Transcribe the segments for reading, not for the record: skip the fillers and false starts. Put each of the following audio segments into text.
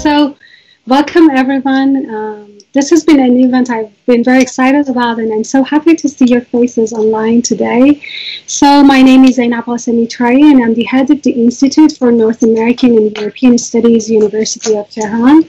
So welcome everyone. This has been an event I've been very excited about, and I'm so happy to see your faces online today. So my name is Zainab Tari, and I'm the head of the Institute for North American and European Studies, University of Tehran.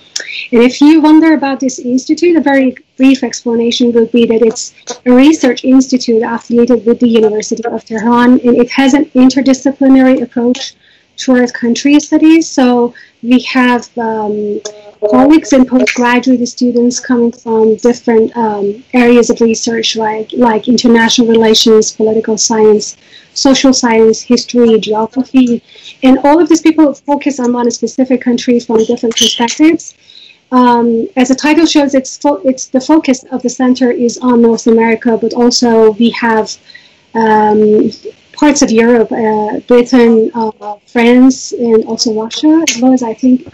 And if you wonder about this institute, a very brief explanation would be that it's a research institute affiliated with the University of Tehran, and it has an interdisciplinary approach toward country studies. So we have colleagues and postgraduate students coming from different areas of research, like international relations, political science, social science, history, geography, and all of these people focus on one specific country from different perspectives. As the title shows, it's the focus of the center is on North America, but also we have parts of Europe, Britain, France, and also Russia, as well as I think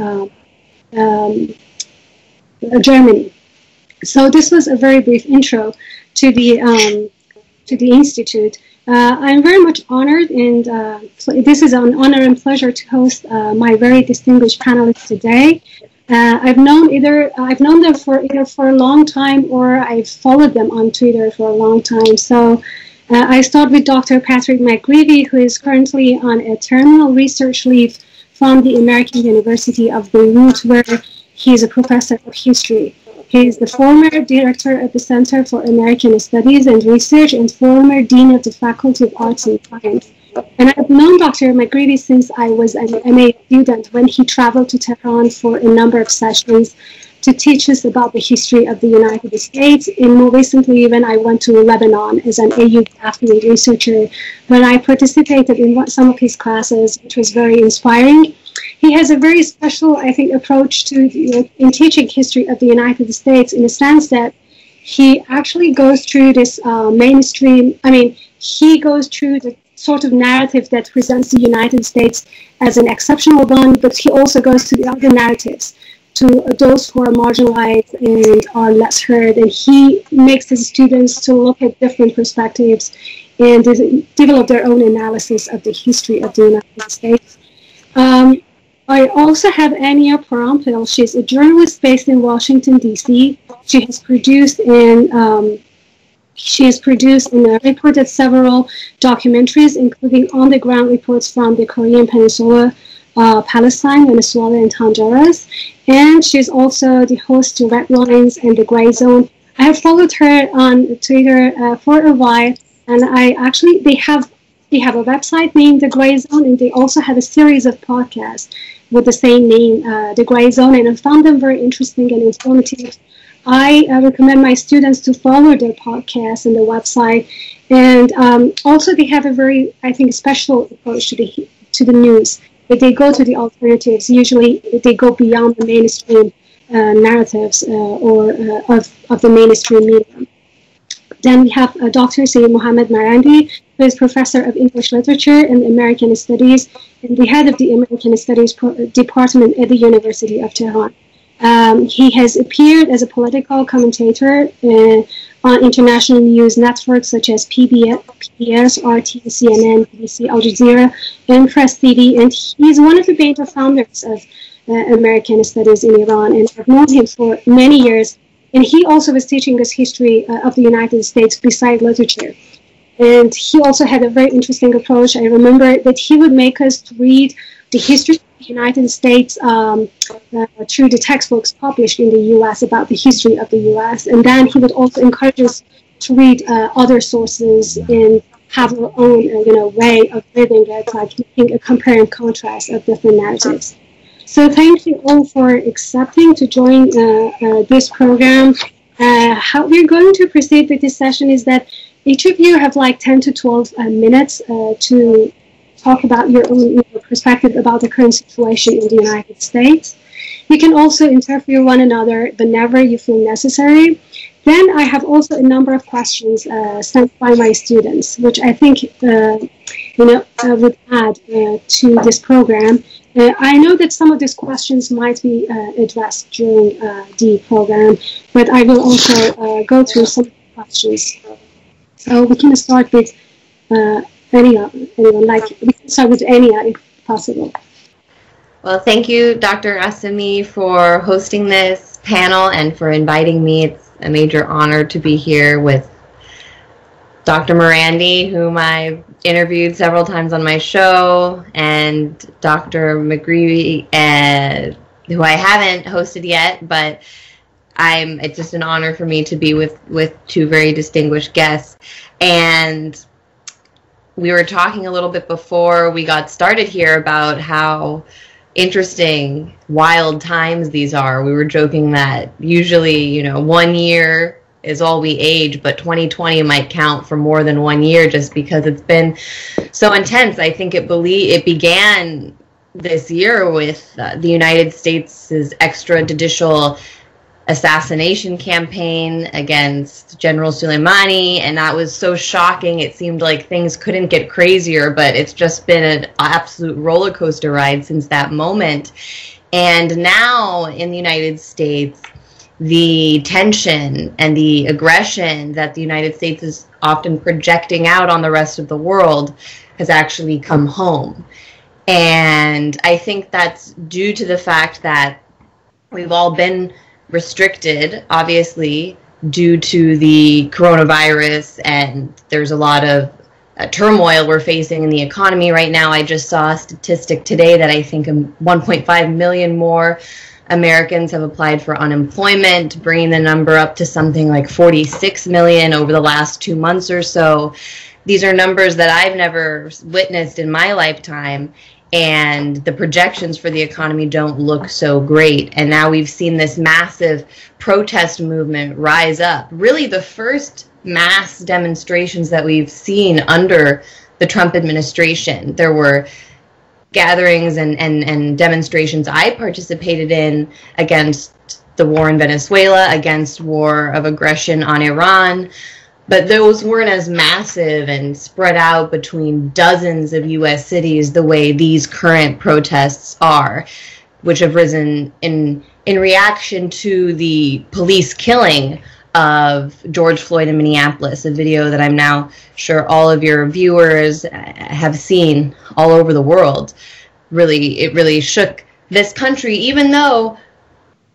Germany. So this was a very brief intro to the institute. I'm very much honored, and this is an honor and pleasure to host my very distinguished panelists today. I've known them for a long time, or I've followed them on Twitter for a long time. So. I start with Dr. Patrick Mcgreevy, who is currently on a terminal research leave from the American University of Beirut, where he is a professor of history. He is the former director of the Center for American Studies and Research and former dean of the Faculty of Arts and Science. And I've known Dr. Mcgreevy since I was an MA student when he traveled to Tehran for a number of sessions to teach us about the history of the United States, and more recently when I went to Lebanon as an AU affiliate researcher, when I participated in some of his classes, which was very inspiring. He has a very special, I think, approach to in teaching history of the United States, in the sense that he actually goes through this he goes through the sort of narrative that presents the United States as an exceptional one, but he also goes to the other narratives, to those who are marginalized and are less heard, and he makes his students to look at different perspectives and develop their own analysis of the history of the United States. I also have Anya Parampil. She's a journalist based in Washington, D.C. She has produced and reported several documentaries, including on-the-ground reports from the Korean Peninsula, Palestine, Venezuela, and Honduras. And she's also the host to Red Lines and the Grayzone. I have followed her on Twitter for a while, and they have a website named the Grayzone, and they also have a series of podcasts with the same name, the Grayzone, and I found them very interesting and informative. I recommend my students to follow their podcast and the website, and also they have a very, I think, special approach to the news. They go to the alternatives. Usually, they go beyond the mainstream narratives of the mainstream media. Then we have Dr. Seyed Mohammad Marandi, who is professor of English literature and American studies, and the head of the American Studies department at the University of Tehran. He has appeared as a political commentator on international news networks such as PBS, RT, CNN, BBC, Al Jazeera, and Press TV, and he's one of the major founders of American Studies in Iran, and I've known him for many years, and he also was teaching us history of the United States beside literature. And he also had a very interesting approach. I remember that he would make us read the history of the United States through the textbooks published in the U.S. about the history of the U.S. And then he would also encourage us to read other sources and have our own, way of living it, like making a compare and contrast of different narratives. So thank you all for accepting to join this program. How we're going to proceed with this session is that each of you have like 10 to 12 minutes to talk about your own perspective about the current situation in the United States. You can also interview one another whenever you feel necessary. Then I have also a number of questions sent by my students, which I think would add to this program. I know that some of these questions might be addressed during the program, but I will also go through some questions. So we can start with anyone. Like we can start with Anya, if possible. Well, thank you, Dr. Asami, for hosting this panel and for inviting me. It's a major honor to be here with Dr. Marandi, whom I've interviewed several times on my show, and Dr. Mcgreevy, who I haven't hosted yet, but it's just an honor for me to be with two very distinguished guests. And we were talking a little bit before we got started here about how interesting, wild times these are. We were joking that usually, 1 year is all we age, but 2020 might count for more than 1 year just because it's been so intense. I think it began this year with the United States' extrajudicial assassination campaign against General Soleimani, and that was so shocking. It seemed like things couldn't get crazier, but it's just been an absolute roller coaster ride since that moment. And now in the United States, the tension and the aggression that the United States is often projecting out on the rest of the world has actually come home. And I think that's due to the fact that we've all been restricted, obviously, due to the coronavirus, and there's a lot of turmoil we're facing in the economy right now. I just saw a statistic today that I think 1.5 million more Americans have applied for unemployment, bringing the number up to something like 46 million over the last 2 months or so. These are numbers that I've never witnessed in my lifetime, and the projections for the economy don't look so great. And now we've seen this massive protest movement rise up. Really the first mass demonstrations that we've seen under the Trump administration. There were gatherings and demonstrations I participated in against the war in Venezuela, against war of aggression on Iran. But those weren't as massive and spread out between dozens of U.S. cities the way these current protests are, which have risen in reaction to the police killing of George Floyd in Minneapolis, a video that I'm now sure all of your viewers have seen all over the world. It really shook this country, even though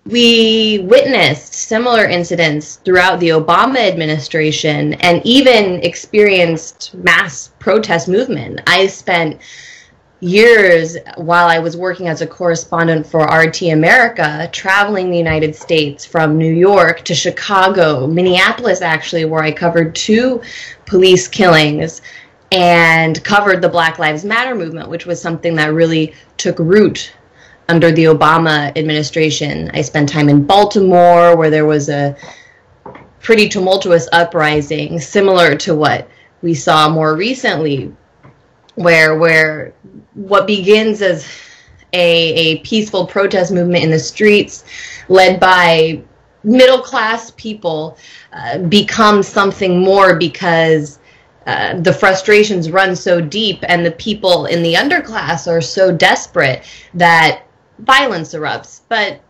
we witnessed similar incidents throughout the Obama administration and even experienced mass protest movement. I spent years while I was working as a correspondent for RT America, traveling the United States from New York to Chicago, Minneapolis actually, where I covered 2 police killings and covered the Black Lives Matter movement, which was something that really took root under the Obama administration. I spent time in Baltimore, where there was a pretty tumultuous uprising, similar to what we saw more recently, where what begins as a peaceful protest movement in the streets, led by middle-class people, becomes something more because the frustrations run so deep and the people in the underclass are so desperate that violence erupts. But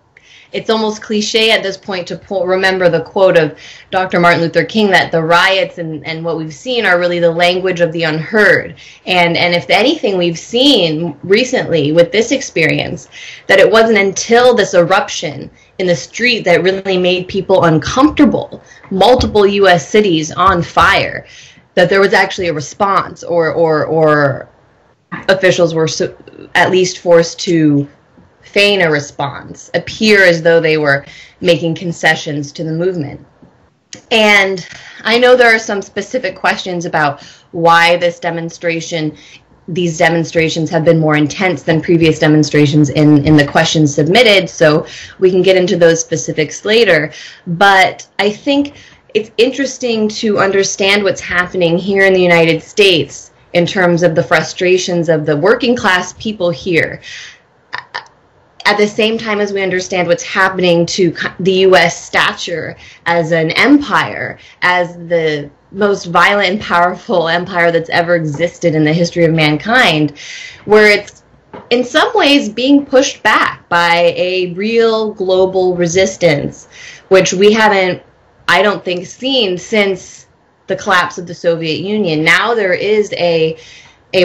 it's almost cliche at this point to remember the quote of Dr. Martin Luther King that the riots and what we've seen are really the language of the unheard. And if anything we've seen recently with this experience, that it wasn't until this eruption in the street that really made people uncomfortable, multiple U.S. cities on fire, that there was actually a response, or officials were at least forced to feign a response, appear as though they were making concessions to the movement. And I know there are some specific questions about why these demonstrations have been more intense than previous demonstrations in the questions submitted, so we can get into those specifics later. But I think it's interesting to understand what's happening here in the United States in terms of the frustrations of the working class people here. at the same time as we understand what's happening to the U.S. stature as an empire, as the most violent and powerful empire that's ever existed in the history of mankind, where it's in some ways being pushed back by a real global resistance, which we haven't, I don't think, seen since the collapse of the Soviet Union. Now there is a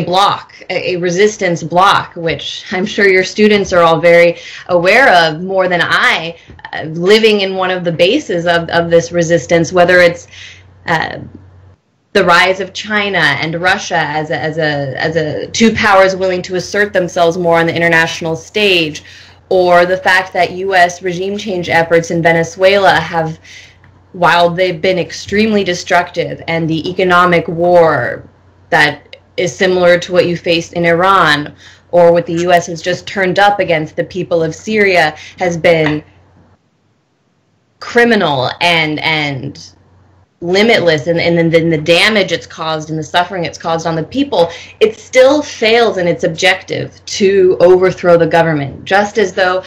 bloc, a resistance bloc, which I'm sure your students are all very aware of, more than I, living in one of the bases of this resistance, whether it's the rise of China and Russia as a two powers willing to assert themselves more on the international stage, or the fact that U.S. regime change efforts in Venezuela have, while they've been extremely destructive, and the economic war that is similar to what you faced in Iran, or what the U.S. has just turned up against the people of Syria, has been criminal and limitless, and then the damage it's caused and the suffering it's caused on the people, it still fails in its objective to overthrow the government. Just as though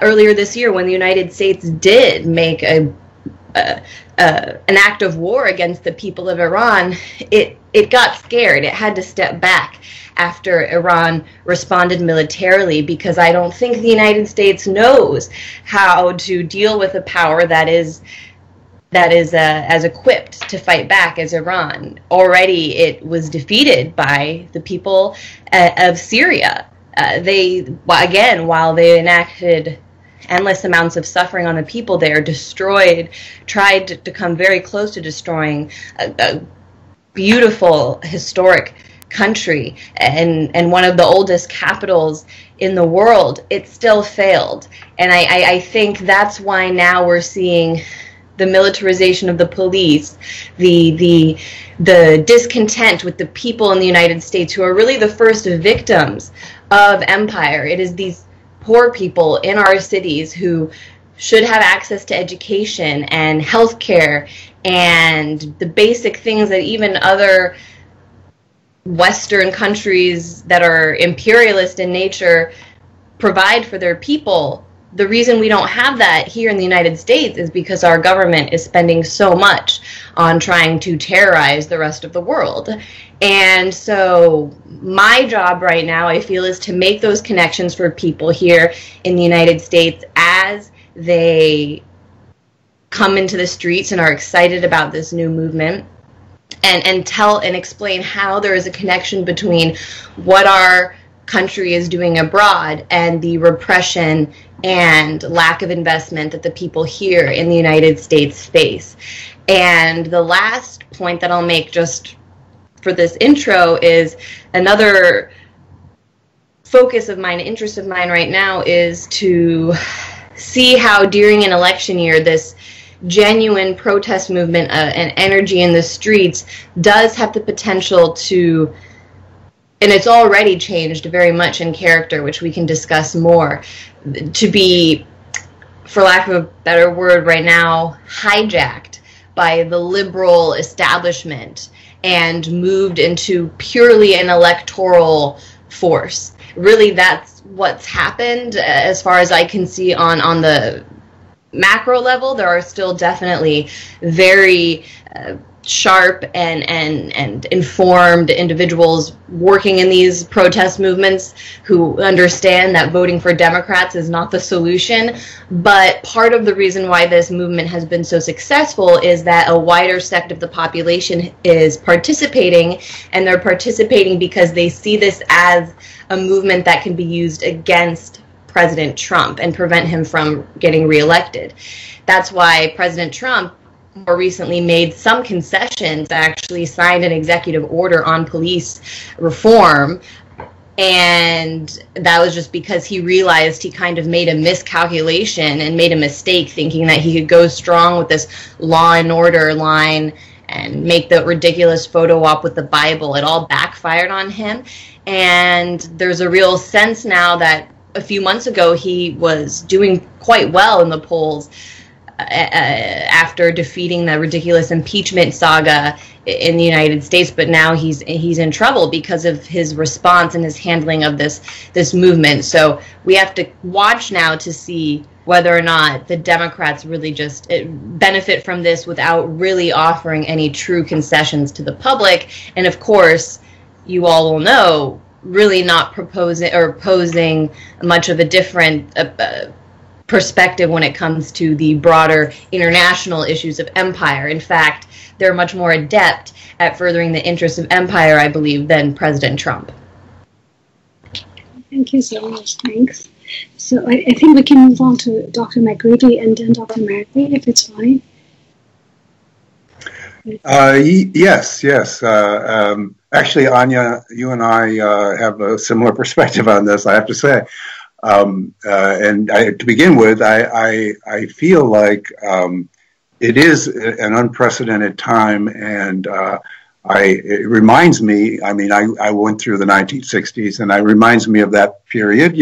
earlier this year, when the United States did make an act of war against the people of Iran, it got scared. It had to step back after Iran responded militarily, because I don't think the United States knows how to deal with a power that is as equipped to fight back as Iran. Already it was defeated by the people of Syria. While they enacted endless amounts of suffering on the people there, tried to come very close to destroying a beautiful, historic country and one of the oldest capitals in the world, it still failed. And I think that's why now we're seeing the militarization of the police, the discontent with the people in the United States, who are really the first victims of empire. It is these poor people in our cities who should have access to education and health care and the basic things that even other Western countries that are imperialist in nature provide for their people. The reason we don't have that here in the United States is because our government is spending so much on trying to terrorize the rest of the world. And so my job right now, I feel, is to make those connections for people here in the United States as they come into the streets and are excited about this new movement, and tell and explain how there is a connection between what our country is doing abroad and the repression and lack of investment that the people here in the United States face. And the last point that I'll make just for this intro is another focus of mine, interest of mine right now, is to see how during an election year this genuine protest movement and energy in the streets does have the potential to, and it's already changed very much in character, which we can discuss more, to be, for lack of a better word right now, hijacked by the liberal establishment and moved into purely an electoral force. Really, that's what's happened as far as I can see on the macro level. There are still definitely very sharp and informed individuals working in these protest movements who understand that voting for Democrats is not the solution. But part of the reason why this movement has been so successful is that a wider sect of the population is participating, and they're participating because they see this as a movement that can be used against President Trump and prevent him from getting reelected. That's why President Trump more recently made some concessions, actually signed an executive order on police reform, and that was just because he realized he kind of made a miscalculation and made a mistake thinking that he could go strong with this law and order line and make the ridiculous photo op with the Bible. It all backfired on him, and there's a real sense now that a few months ago he was doing quite well in the polls, after defeating the ridiculous impeachment saga in the United States, but now he's in trouble because of his response and his handling of this movement. So we have to watch now to see whether or not the Democrats really just benefit from this without really offering any true concessions to the public. And of course, you all will know, really not proposing or posing much of a different perspective when it comes to the broader international issues of empire. In fact, they're much more adept at furthering the interests of empire, I believe, than President Trump. Thank you so much. Thanks. So I think we can move on to Dr. Mcgreevy and then Dr. Marandi, if it's fine. Yes. Actually, Anya, you and I have a similar perspective on this, I have to say. To begin with, I feel like it is an unprecedented time, and it reminds me, I went through the 1960s, and it reminds me of that period,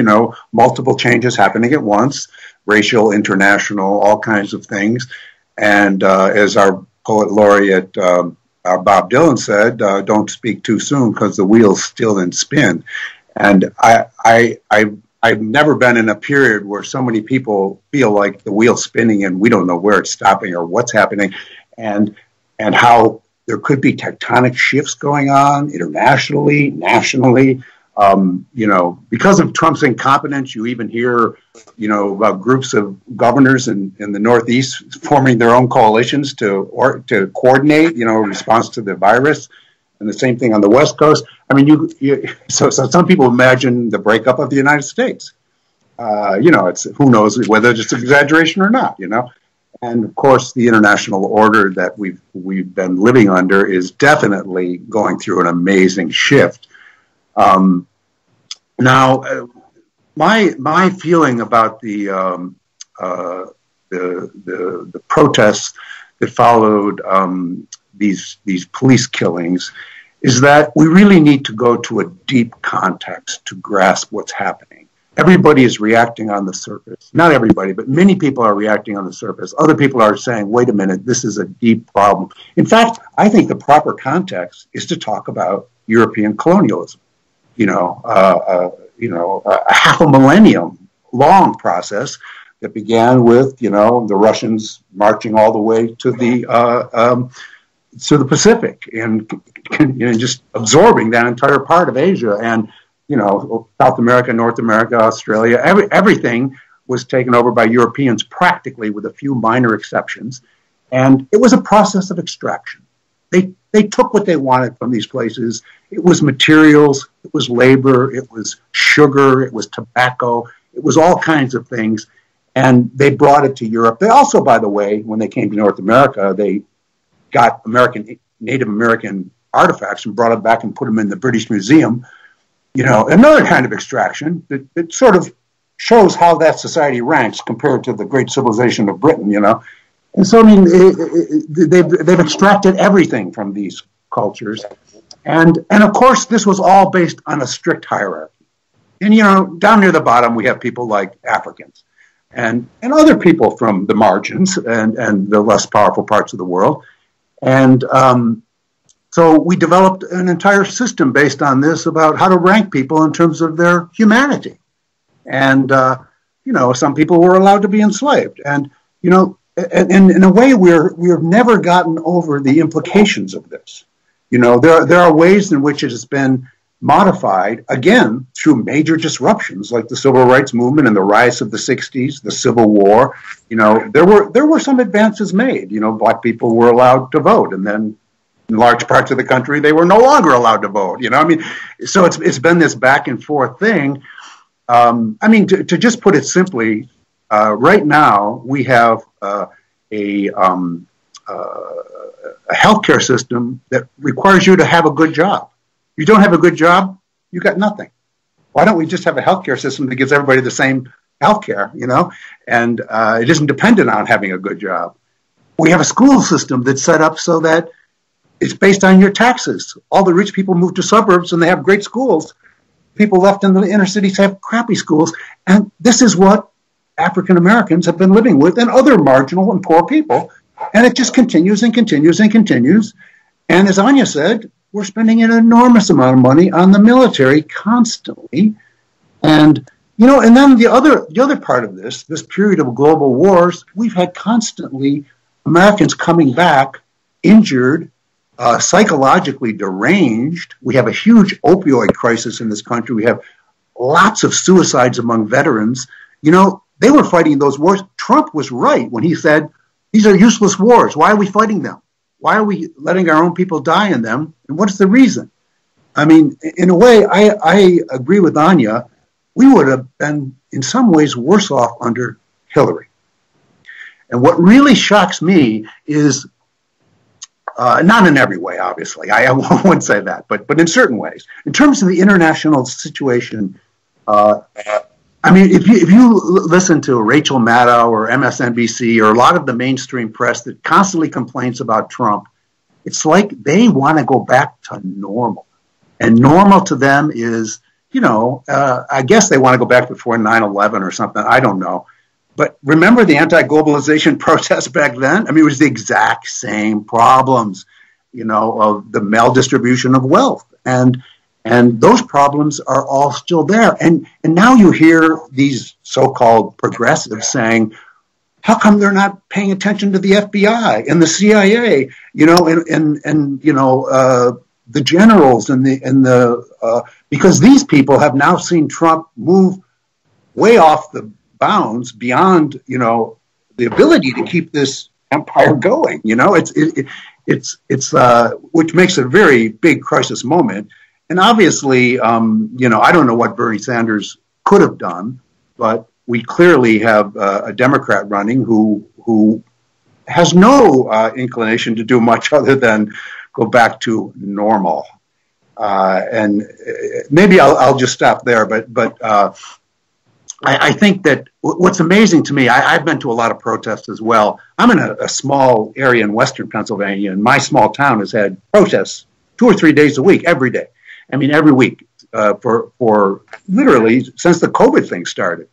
multiple changes happening at once, racial, international, all kinds of things. And as our poet laureate Bob Dylan said, don't speak too soon because the wheel's still in spin. And I've never been in a period where so many people feel like the wheel's spinning and we don't know where it's stopping or what's happening, and how there could be tectonic shifts going on internationally, nationally. Because of Trump's incompetence, you even hear, about groups of governors in the Northeast forming their own coalitions to coordinate, response to the virus, and the same thing on the West Coast. So some people imagine the breakup of the United States. It's who knows whether it's an exaggeration or not, And of course, the international order that we've been living under is definitely going through an amazing shift. Now, my feeling about the protests that followed these police killings is that we really need to go to a deep context to grasp what's happening. Everybody is reacting on the surface. Not everybody, but many people are reacting on the surface. Other people are saying, wait a minute, this is a deep problem. In fact, I think the proper context is to talk about European colonialism. A half a millennium long process that began with, the Russians marching all the way to the Pacific and just absorbing that entire part of Asia and, South America, North America, Australia, everything was taken over by Europeans practically with a few minor exceptions. And it was a process of extraction. They took what they wanted from these places. It was materials, it was labor, it was sugar, it was tobacco, it was all kinds of things. And they brought it to Europe. They also, by the way, when they came to North America, they got Native American artifacts and brought them back and put them in the British Museum. Another kind of extraction that sort of shows how that society ranks compared to the great civilization of Britain, And so, they've extracted everything from these cultures. And of course, this was all based on a strict hierarchy. And, down near the bottom, we have people like Africans and other people from the margins and the less powerful parts of the world. And so we developed an entire system based on this about how to rank people in terms of their humanity. And, some people were allowed to be enslaved. And, and in a way, we've never gotten over the implications of this. There are ways in which it has been modified, again, through major disruptions like the Civil Rights Movement and the riots of the 60s, the Civil War. There were some advances made. Black people were allowed to vote, and then in large parts of the country, they were no longer allowed to vote. So it's been this back and forth thing. To just put it simply, right now we have a healthcare system that requires you to have a good job. You don't have a good job, you got nothing. Why don't we just have a healthcare system that gives everybody the same healthcare, and it isn't dependent on having a good job. We have a school system that's set up so that it's based on your taxes. All the rich people move to suburbs and they have great schools. People left in the inner cities have crappy schools. And this is what African Americans have been living with and other marginal and poor people. And it just continues and continues and continues. And as Anya said, we're spending an enormous amount of money on the military constantly. And, you know, and then the other part of this period of global wars, we've had constantly Americans coming back injured, psychologically deranged. We have a huge opioid crisis in this country. We have lots of suicides among veterans. You know, they were fighting those wars. Trump was right when he said, these are useless wars. Why are we fighting them? Why are we letting our own people die in them? And what's the reason? I mean, in a way, I agree with Anya. We would have been, in some ways, worse off under Hillary. And what really shocks me is, not in every way, obviously, I wouldn't say that, but in certain ways. In terms of the international situation, I mean, if you listen to Rachel Maddow or MSNBC or a lot of the mainstream press that constantly complains about Trump, it's like they want to go back to normal. And normal to them is, you know, I guess they want to go back before 9/11 or something. I don't know. But remember the anti-globalization protests back then? I mean, it was the exact same problems, you know, of the maldistribution of wealth. And those problems are all still there. And now you hear these so-called progressives saying, how come they're not paying attention to the FBI and the CIA, you know, and you know, the generals and the because these people have now seen Trump move way off the bounds beyond, you know, the ability to keep this empire going. You know, it's which makes a very big crisis moment. And obviously, you know, I don't know what Bernie Sanders could have done, but we clearly have a Democrat running who has no inclination to do much other than go back to normal. And maybe I'll just stop there. But I think that what's amazing to me, I've been to a lot of protests as well. I'm in a small area in Western Pennsylvania, and my small town has had protests 2 or 3 days a week, every day. I mean, every week for literally since the COVID thing started.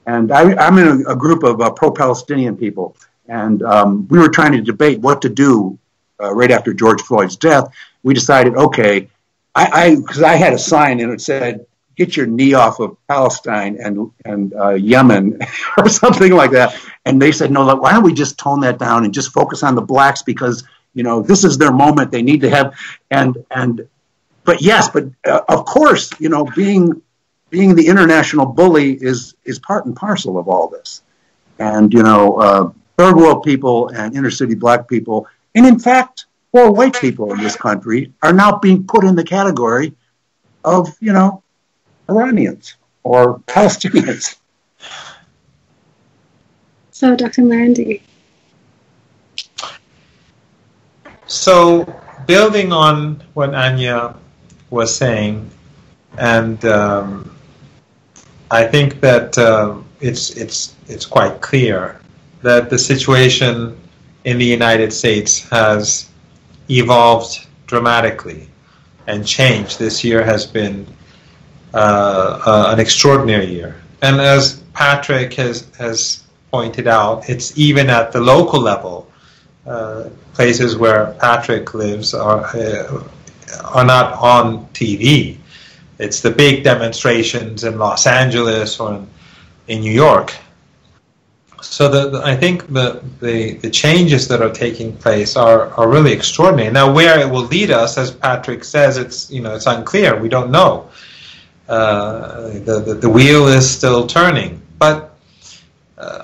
And I'm in a group of pro-Palestinian people, and we were trying to debate what to do right after George Floyd's death. We decided, okay, because I had a sign and it said, "Get your knee off of Palestine and Yemen," or something like that. And they said, "No, look, why don't we just tone that down and just focus on the blacks because, you know, this is their moment. They need to have But yes, but of course, you know, being the international bully is part and parcel of all this. And, you know, third world people and inner city black people, and in fact, poor white people in this country are now being put in the category of, you know, Iranians or Palestinians. So, Dr. Marandi. So, building on what Anya was saying, and I think that it's quite clear that the situation in the United States has evolved dramatically and changed. This year has been an extraordinary year, and as Patrick has pointed out, it's even at the local level. Places where Patrick lives are not on TV. It's the big demonstrations in Los Angeles or in New York. So I think the changes that are taking place are really extraordinary. Now, where it will lead us, as Patrick says, it's unclear. We don't know. The wheel is still turning, but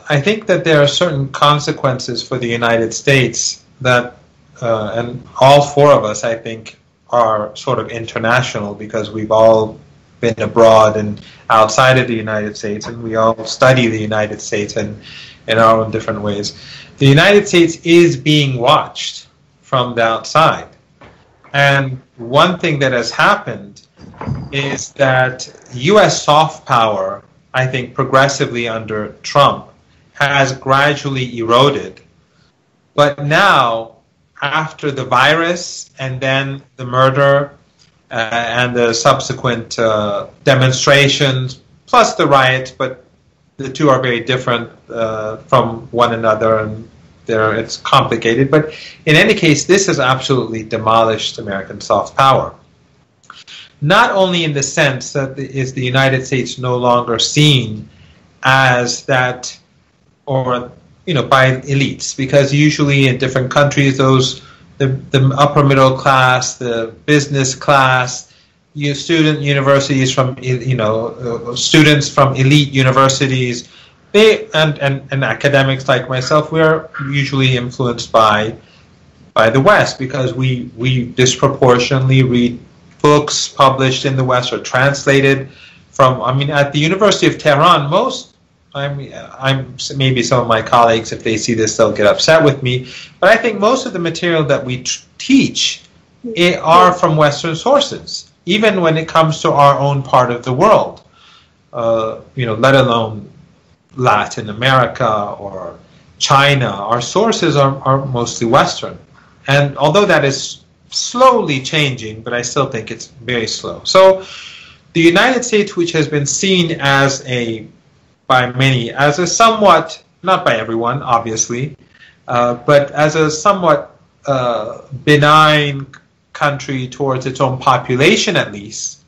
I think that there are certain consequences for the United States that, and all four of us, I think, are sort of international because we've all been abroad and outside of the United States, and we all study the United States in our own different ways. The United States is being watched from the outside. And one thing that has happened is that U.S. soft power, I think progressively under Trump, has gradually eroded. But now, after the virus and then the murder and the subsequent demonstrations, plus the riots, but the two are very different from one another, and it's complicated. But in any case, this has absolutely demolished American soft power. Not only in the sense that is the United States no longer seen as that, or by elites, because usually in different countries, the upper middle class, the business class, universities from students from elite universities, and academics like myself, we're usually influenced by the West, because we disproportionately read books published in the West or translated from. I mean, at the University of Tehran, I'm maybe some of my colleagues, if they see this, they'll get upset with me, but I think most of the material that we teach are from Western sources, even when it comes to our own part of the world, let alone Latin America or China. Our sources are mostly Western. And although that is slowly changing, but I still think it's very slow. So the United States, which has been seen by many as a somewhat, not by everyone, obviously, but as a somewhat benign country towards its own population, at least,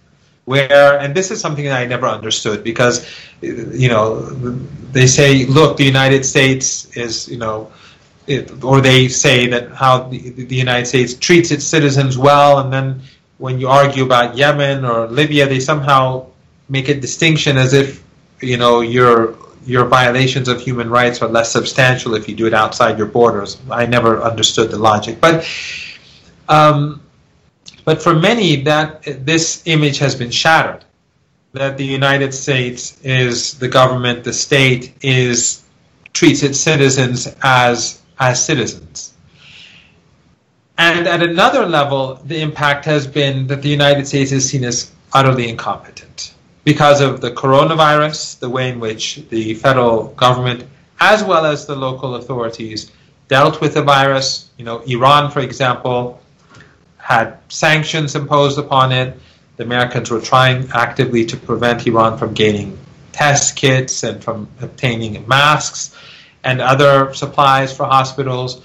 and this is something that I never understood, because, they say, look, the United States is, or they say that how the United States treats its citizens well, and then when you argue about Yemen or Libya, they somehow make a distinction as if, your violations of human rights are less substantial if you do it outside your borders. I never understood the logic, but for many, this image has been shattered. That the United States is the government, the state treats its citizens as citizens. And at another level, the impact has been that the United States is seen as utterly incompetent because of the coronavirus, the way in which the federal government, as well as the local authorities, dealt with the virus. Iran, for example, had sanctions imposed upon it. The Americans were trying actively to prevent Iran from gaining test kits and from obtaining masks and other supplies for hospitals.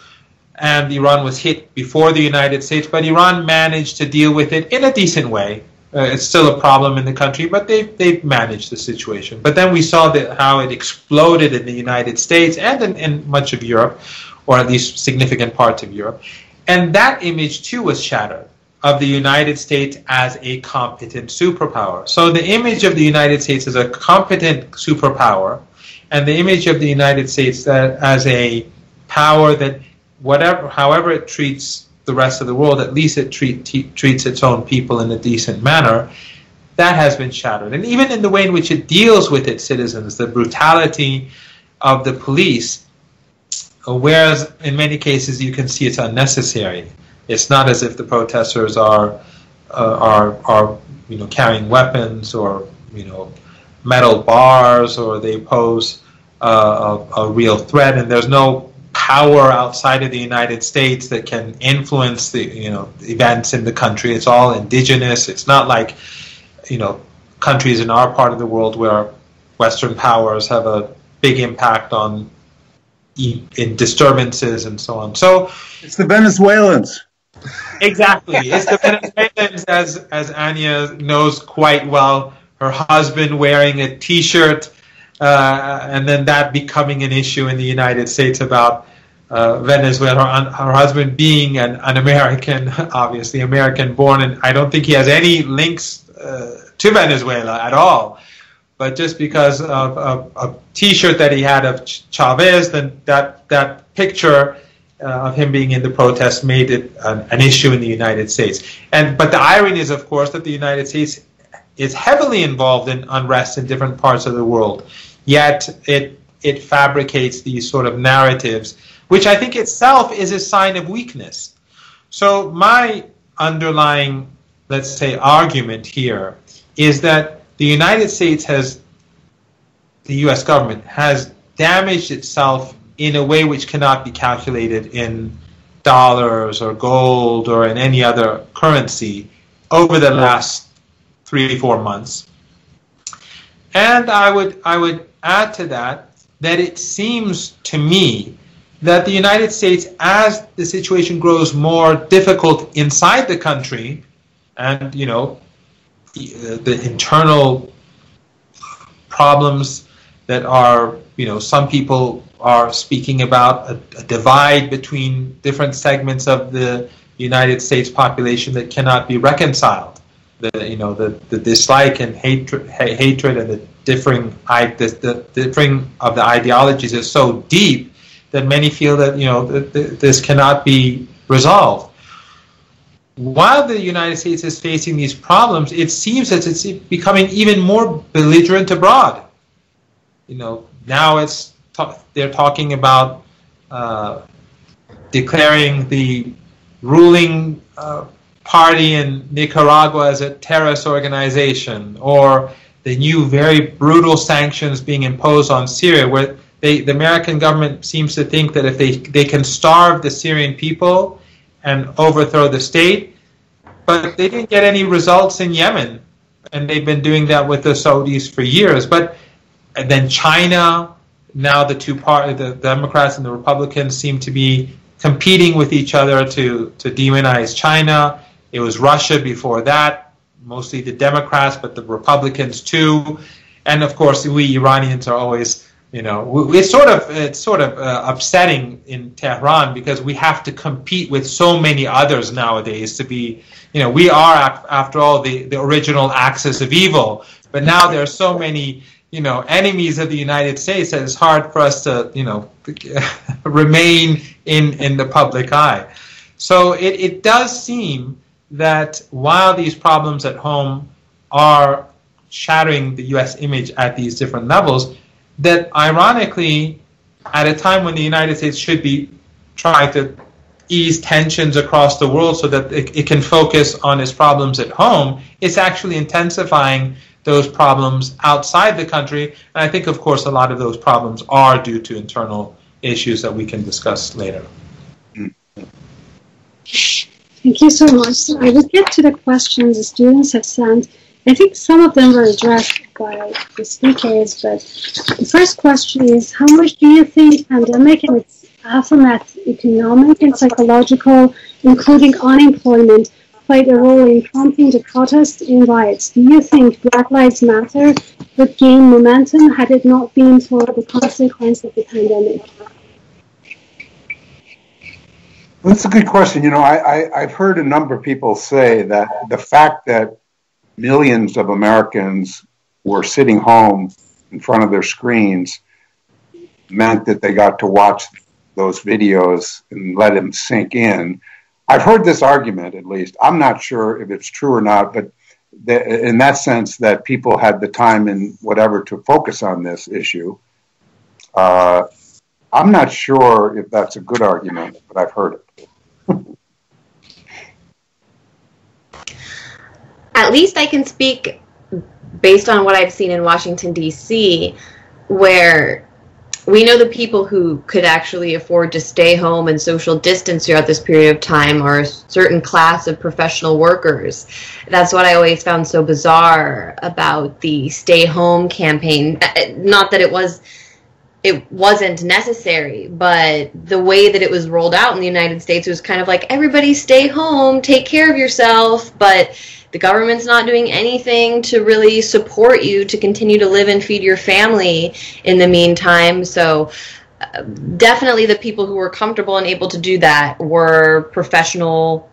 And Iran was hit before the United States, but Iran managed to deal with it in a decent way. It's still a problem in the country, but they've managed the situation. But then we saw how it exploded in the United States and in much of Europe, or at least significant parts of Europe. And that image, too, was shattered, of the United States as a competent superpower. So the image of the United States as a competent superpower, and the image of the United States as a power that, however it treats the rest of the world, at least it treats its own people in a decent manner, that has been shattered. And even in the way in which it deals with its citizens, the brutality of the police, whereas in many cases you can see it's unnecessary. It's not as if the protesters are carrying weapons or metal bars, or they pose a real threat, and there's no power outside of the United States that can influence the events in the country. It's all indigenous. It's not like countries in our part of the world where Western powers have a big impact in disturbances and so on. So it's the Venezuelans. Exactly. It's the Venezuelans, as Anya knows quite well, her husband wearing a T-shirt, and then that becoming an issue in the United States about Venezuela, her husband being an American, obviously American-born, and I don't think he has any links to Venezuela at all. But just because of a T-shirt that he had of Chavez, then that picture of him being in the protest made it an issue in the United States. But the irony is, of course, that the United States is heavily involved in unrest in different parts of the world, yet it fabricates these sort of narratives, which I think itself is a sign of weakness. So my underlying, let's say, argument here is that the United States the U.S. government has damaged itself in a way which cannot be calculated in dollars or gold or in any other currency over the last 3 or 4 months. And I would add to that it seems to me that the United States, as the situation grows more difficult inside the country, and the internal problems that are, some people are speaking about a divide between different segments of the United States population that cannot be reconciled. The dislike and hatred and the differing of the ideologies is so deep that many feel that this cannot be resolved. While the United States is facing these problems, it seems that it's becoming even more belligerent abroad. Now they're talking about declaring the ruling party in Nicaragua as a terrorist organization, or the new very brutal sanctions being imposed on Syria, where the American government seems to think that if they can starve the Syrian people and overthrow the state, but they didn't get any results in Yemen, and they've been doing that with the Saudis for years. And then China, now the the Democrats and the Republicans seem to be competing with each other to demonize China. It was Russia before that, mostly the Democrats, but the Republicans too. And of course, we Iranians are always, it's sort of upsetting in Tehran, because we have to compete with so many others nowadays to be, we are after all the original axis of evil. But now there are so many, enemies of the United States that it's hard for us to, remain in the public eye. So it does seem that while these problems at home are shattering the U.S. image at these different levels, that ironically, at a time when the United States should be trying to ease tensions across the world so that it can focus on its problems at home, it's actually intensifying those problems outside the country. And I think, of course, a lot of those problems are due to internal issues that we can discuss later. Thank you so much. So I will get to the questions the students have sent. I think some of them were addressed by the speakers, but the first question is, how much do you think pandemic and its aftermath, economic and psychological, including unemployment, played a role in prompting the protests and riots? Do you think Black Lives Matter would gain momentum had it not been for the consequence of the pandemic? That's a good question. I've heard a number of people say that the fact that millions of Americans were sitting home in front of their screens meant that they got to watch those videos and let them sink in. I've heard this argument, at least. I'm not sure if it's true or not, but in that sense that people had the time and whatever to focus on this issue. I'm not sure if that's a good argument, but I've heard it. At least I can speak based on what I've seen in Washington, D.C., where we know the people who could actually afford to stay home and social distance throughout this period of time are a certain class of professional workers. That's what I always found so bizarre about the stay home campaign. Not that it wasn't necessary, but the way that it was rolled out in the United States was kind of like, everybody stay home, take care of yourself, but the government's not doing anything to really support you to continue to live and feed your family in the meantime. So definitely the people who were comfortable and able to do that were professional,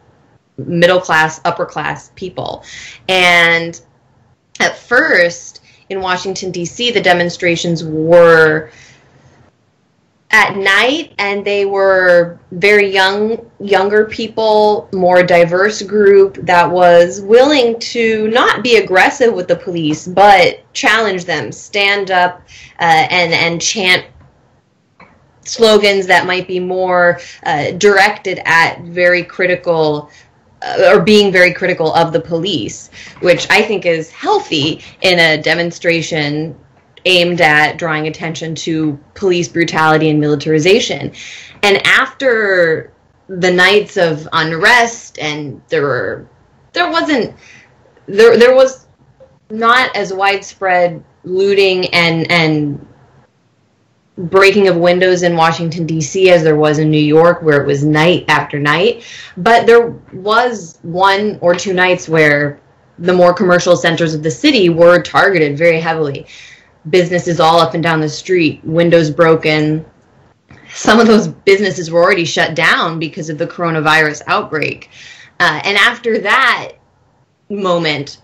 middle class, upper class people. And at first in Washington, D.C., the demonstrations were at night, and they were very younger people, more diverse group that was willing to not be aggressive with the police, but challenge them, stand up and chant slogans that might be more directed at very critical or being very critical of the police, which I think is healthy in a demonstration aimed at drawing attention to police brutality and militarization. And after the nights of unrest, and there was not as widespread looting and breaking of windows in Washington, D.C. as there was in New York, where it was night after night. But there was 1 or 2 nights where the more commercial centers of the city were targeted very heavily. Businesses all up and down the street, windows broken. Some of those businesses were already shut down because of the coronavirus outbreak. And after that moment,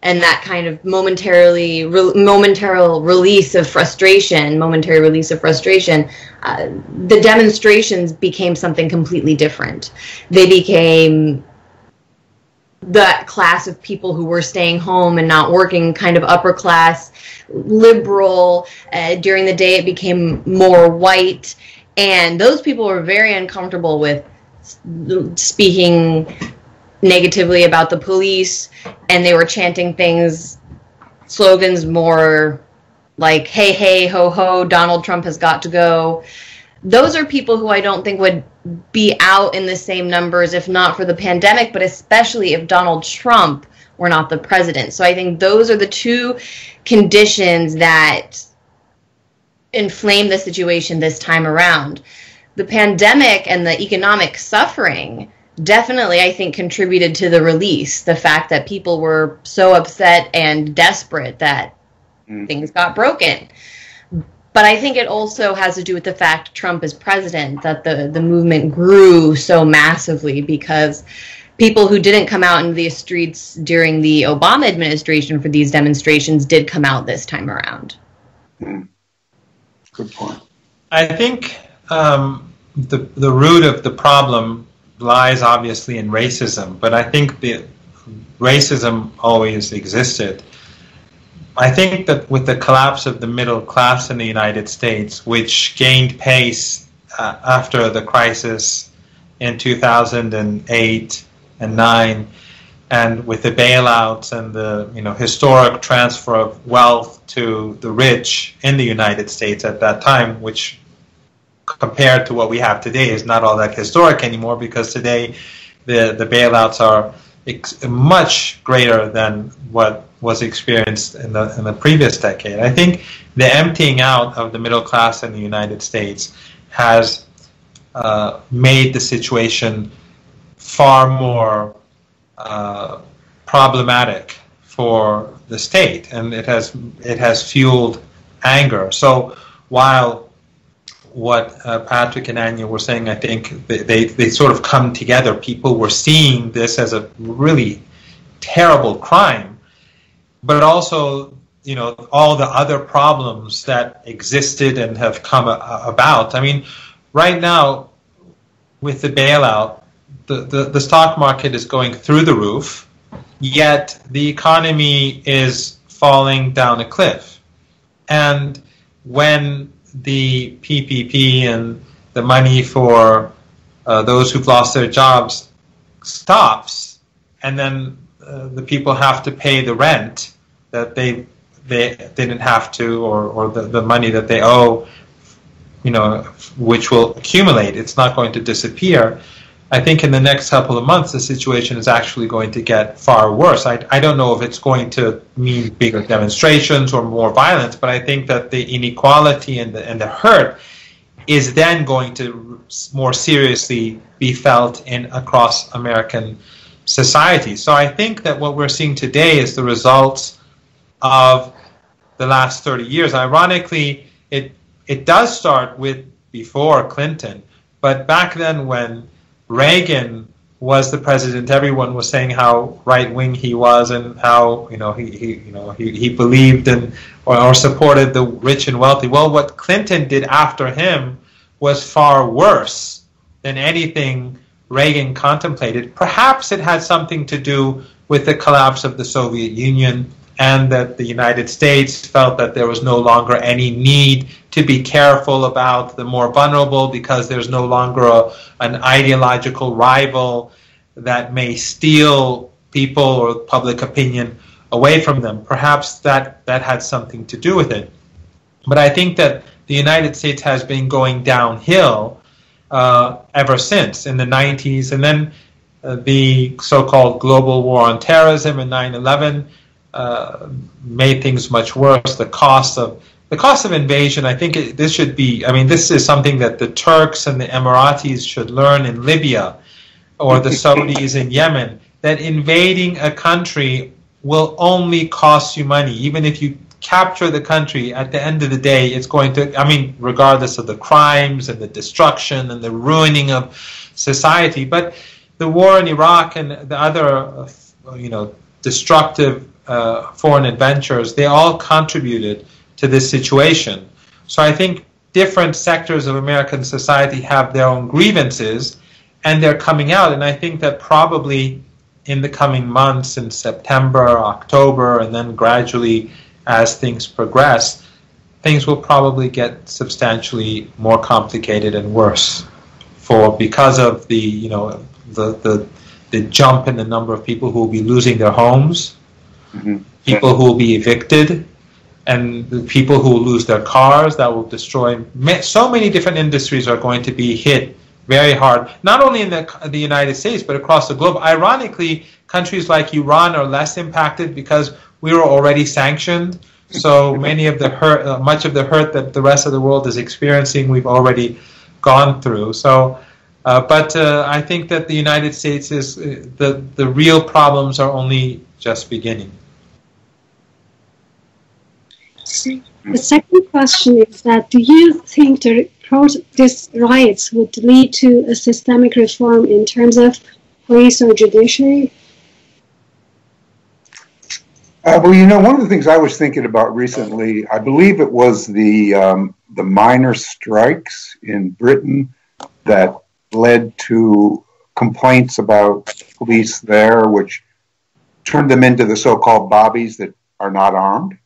and that kind of momentary release of frustration, the demonstrations became something completely different. They became that class of people who were staying home and not working, kind of upper class, liberal. During the day, it became more white. And those people were very uncomfortable with speaking negatively about the police, and they were chanting slogans more like, hey, hey, ho, ho, Donald Trump has got to go. Those are people who I don't think would be out in the same numbers if not for the pandemic, but especially if Donald Trump were not the president. So I think those are the 2 conditions that inflame the situation this time around. The pandemic and the economic suffering definitely, I think, contributed to the release. The fact that people were so upset and desperate that things got broken. But I think it also has to do with the fact Trump is president, that the movement grew so massively because people who didn't come out into the streets during the Obama administration for these demonstrations did come out this time around. Good point. I think the root of the problem lies obviously in racism, but I think the racism always existed. I think that with the collapse of the middle class in the United States, which gained pace after the crisis in 2008 and 9, and with the bailouts and the historic transfer of wealth to the rich in the United States at that time, which compared to what we have today is not all that historic anymore, because today the bailouts are much greater than what was experienced in the previous decade. I think the emptying out of the middle class in the United States has made the situation far more problematic for the state, and it has fueled anger. So while what Patrick and Anya were saying, I think they sort of come together. People were seeing this as a really terrible crime, but also, all the other problems that existed and have come about. I mean, right now, with the bailout, the stock market is going through the roof, yet the economy is falling down a cliff. And when the PPP and the money for those who've lost their jobs stops, and then the people have to pay the rent that they didn't have to, or the money that they owe, which will accumulate. It's not going to disappear. I think in the next couple of months, the situation is actually going to get far worse. I don't know if it's going to mean bigger demonstrations or more violence, but I think that the inequality and the hurt is then going to more seriously be felt across American society. So I think that what we're seeing today is the results of the last 30 years. Ironically, it does start with before Clinton, but back then when Reagan was the president, everyone was saying how right-wing he was and how he believed in or supported the rich and wealthy. Well, what Clinton did after him was far worse than anything Reagan contemplated. Perhaps it had something to do with the collapse of the Soviet Union, and that the United States felt that there was no longer any need to be careful about the more vulnerable, because there's no longer an ideological rival that may steal people or public opinion away from them. Perhaps that had something to do with it. But I think that the United States has been going downhill ever since, in the 90s, and then the so-called global war on terrorism in 9/11, made things much worse. The cost of invasion, I think this should be, I mean, this is something that the Turks and the Emiratis should learn in Libya, or the Saudis in Yemen, that invading a country will only cost you money. Even if you capture the country, at the end of the day, it's going to, I mean, regardless of the crimes and the destruction and the ruining of society. But the war in Iraq and the other, destructive foreign adventures, they all contributed to this situation. So I think different sectors of American society have their own grievances, and they're coming out. And I think that probably in the coming months, in September, October, and then gradually as things progress, things will probably get substantially more complicated and worse because of the jump in the number of people who will be losing their homes, people who will be evicted, and the people who will lose their cars. That will destroy. So many different industries are going to be hit very hard, not only in the United States, but across the globe. Ironically, countries like Iran are less impacted because we were already sanctioned. So many of the hurt, much of the hurt that the rest of the world is experiencing, we've already gone through. So, but I think that the United States is the real problems are only just beginning. The second question is that, do you think these riots would lead to a systemic reform in terms of police or judiciary? Well, one of the things I was thinking about recently, I believe it was the miners' strikes in Britain that led to complaints about police there, which turned them into the so-called bobbies that are not armed.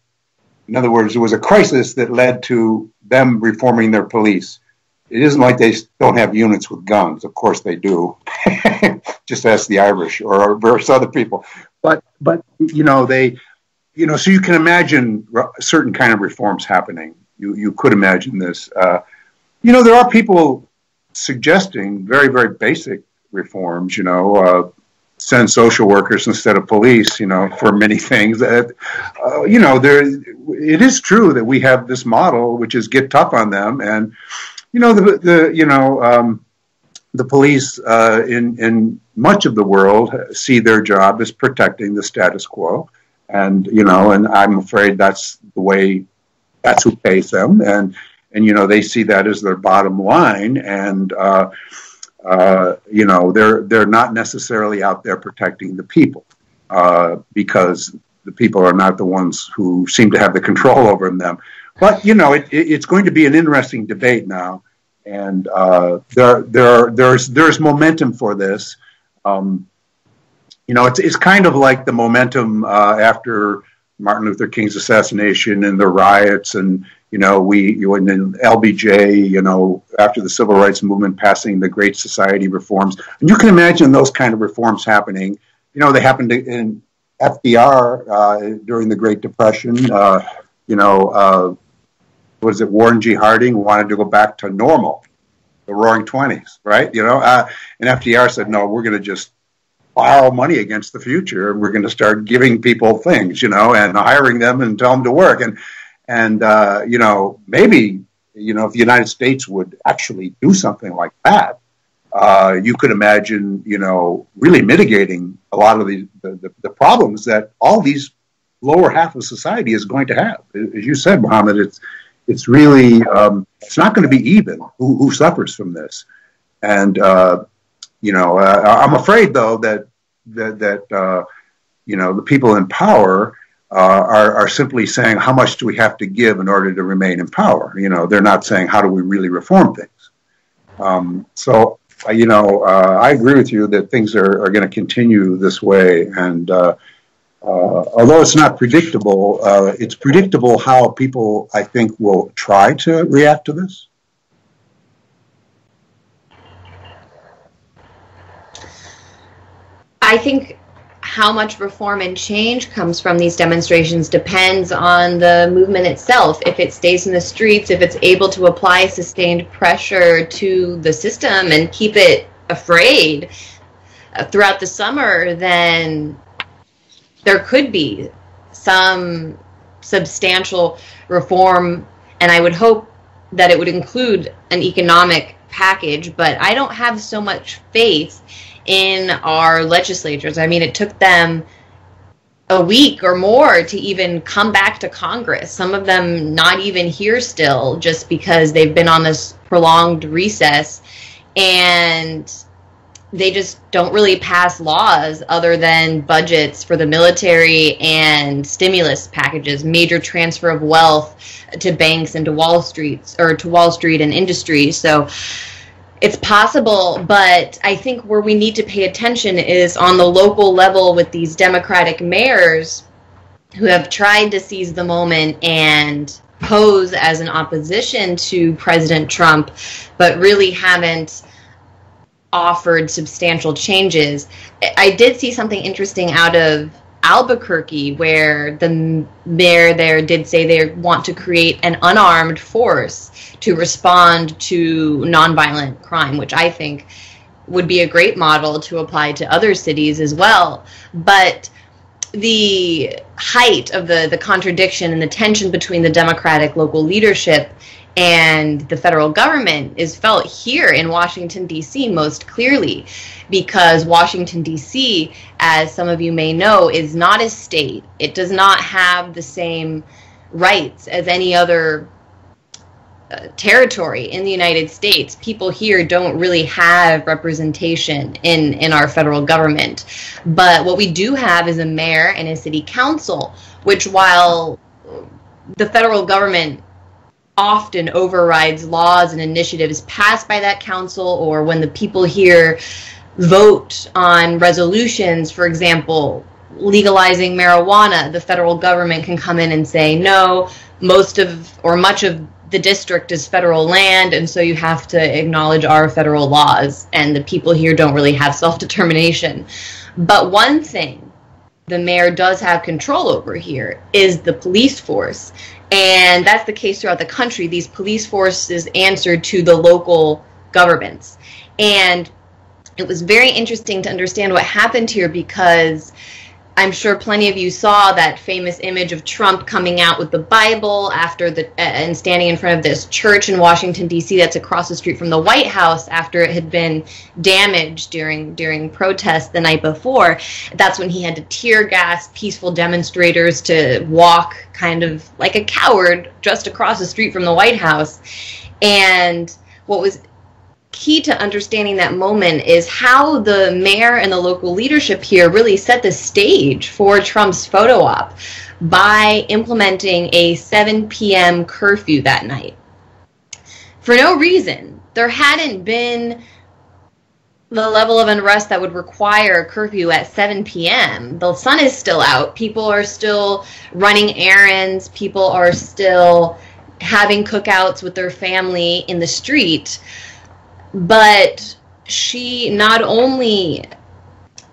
In other words, it was a crisis that led to them reforming their police. It isn't like they don't have units with guns. Of course they do. Just ask the Irish or versus other people. But so you can imagine certain kind of reforms happening. You could imagine this. There are people suggesting very, very basic reforms, send social workers instead of police, for many things. It is true that we have this model, which is get tough on them, and the police in much of the world see their job as protecting the status quo, and I'm afraid that's who pays them, and they see that as their bottom line, and they're not necessarily out there protecting the people, because the people are not the ones who seem to have the control over them. But it's going to be an interesting debate now, and there's momentum for this. It's kind of like the momentum after Martin Luther King's assassination and the riots, and in LBJ, after the Civil Rights Movement passing the Great Society reforms. And you can imagine those kind of reforms happening. They happened in FDR during the Great Depression. Was it Warren G. Harding wanted to go back to normal, the Roaring '20s, right? And FDR said, no, we're going to just borrow money against the future, and we're going to start giving people things, and hiring them and tell them to work. And maybe, if the United States would actually do something like that, you could imagine, really mitigating a lot of the problems that all these lower half of society is going to have. As you said, Mohammad, it's really, it's not going to be even who suffers from this. And, I'm afraid, though, that the people in power are simply saying, how much do we have to give in order to remain in power? They're not saying, how do we really reform things? So I agree with you that things are going to continue this way. And although it's not predictable, it's predictable how people, I think, will try to react to this. I think how much reform and change comes from these demonstrations depends on the movement itself. If it stays in the streets, if it's able to apply sustained pressure to the system and keep it afraid throughout the summer, then there could be some substantial reform, and I would hope that it would include an economic package, but I don't have so much faith in our legislatures. I mean, it took them a week or more to even come back to Congress. Some of them not even here still, just because they've been on this prolonged recess, and they just don't really pass laws other than budgets for the military and stimulus packages, major transfer of wealth to banks and to Wall Street and industry. So it's possible, but I think where we need to pay attention is on the local level with these Democratic mayors who have tried to seize the moment and pose as an opposition to President Trump, but really haven't offered substantial changes. I did see something interesting out of Albuquerque, where the mayor there did say they want to create an unarmed force to respond to nonviolent crime, which I think would be a great model to apply to other cities as well. But the height of the contradiction and the tension between the Democratic local leadership and the federal government is felt here in Washington, D.C. most clearly, because Washington, D.C., as some of you may know, is not a state. It does not have the same rights as any other territory in the United States. People here don't really have representation in our federal government. But what we do have is a mayor and a city council, which, while the federal government often overrides laws and initiatives passed by that council, or when the people here vote on resolutions, for example, legalizing marijuana, the federal government can come in and say, no, most of or much of the district is federal land, and so you have to acknowledge our federal laws, and the people here don't really have self-determination. But one thing the mayor does have control over here is the police force. And that's the case throughout the country. These police forces answer to the local governments. And it was very interesting to understand what happened here, because I'm sure plenty of you saw that famous image of Trump coming out with the Bible after and standing in front of this church in Washington, D.C. that's across the street from the White House after it had been damaged during protests the night before. That's when he had to tear gas peaceful demonstrators to walk kind of like a coward just across the street from the White House. And what was key to understanding that moment is how the mayor and the local leadership here really set the stage for Trump's photo op by implementing a 7 p.m. curfew that night. For no reason. There hadn't been the level of unrest that would require a curfew at 7 p.m. The sun is still out. People are still running errands. People are still having cookouts with their family in the street. But she not only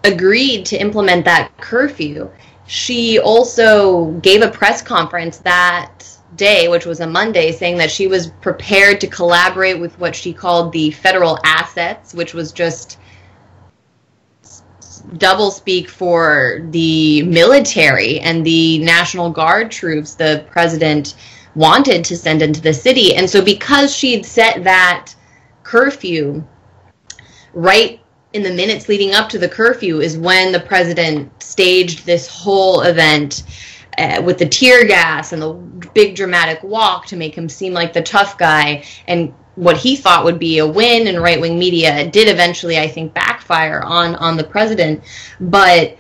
agreed to implement that curfew, she also gave a press conference that day, which was a Monday, saying that she was prepared to collaborate with what she called the federal assets, which was just double speak for the military and the National Guard troops the president wanted to send into the city. And so because she'd set that curfew right in the minutes leading up to the curfew is when the president staged this whole event with the tear gas and the big dramatic walk to make him seem like the tough guy, and what he thought would be a win in right-wing media. It did eventually, I think, backfire on the president. But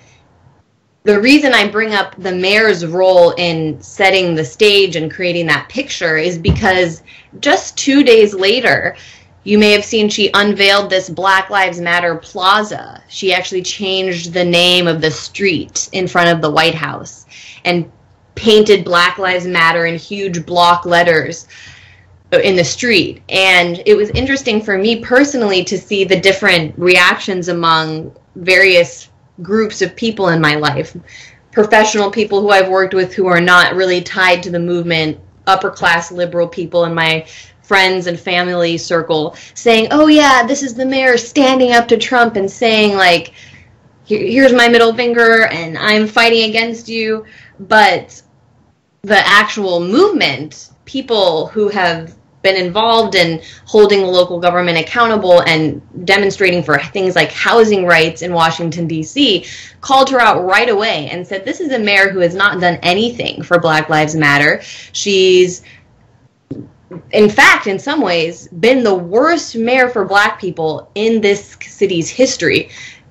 the reason I bring up the mayor's role in setting the stage and creating that picture is because just 2 days later, you may have seen she unveiled this Black Lives Matter plaza. She actually changed the name of the street in front of the White House and painted Black Lives Matter in huge block letters in the street. And it was interesting for me personally to see the different reactions among various groups of people in my life. Professional people who I've worked with who are not really tied to the movement, upper class liberal people in my friends and family circle saying, oh yeah, this is the mayor standing up to Trump and saying, like, here's my middle finger and I'm fighting against you. But the actual movement, people who have been involved in holding the local government accountable and demonstrating for things like housing rights in Washington, D.C., called her out right away and said, this is a mayor who has not done anything for Black Lives Matter. She's, in fact, in some ways, been the worst mayor for Black people in this city's history.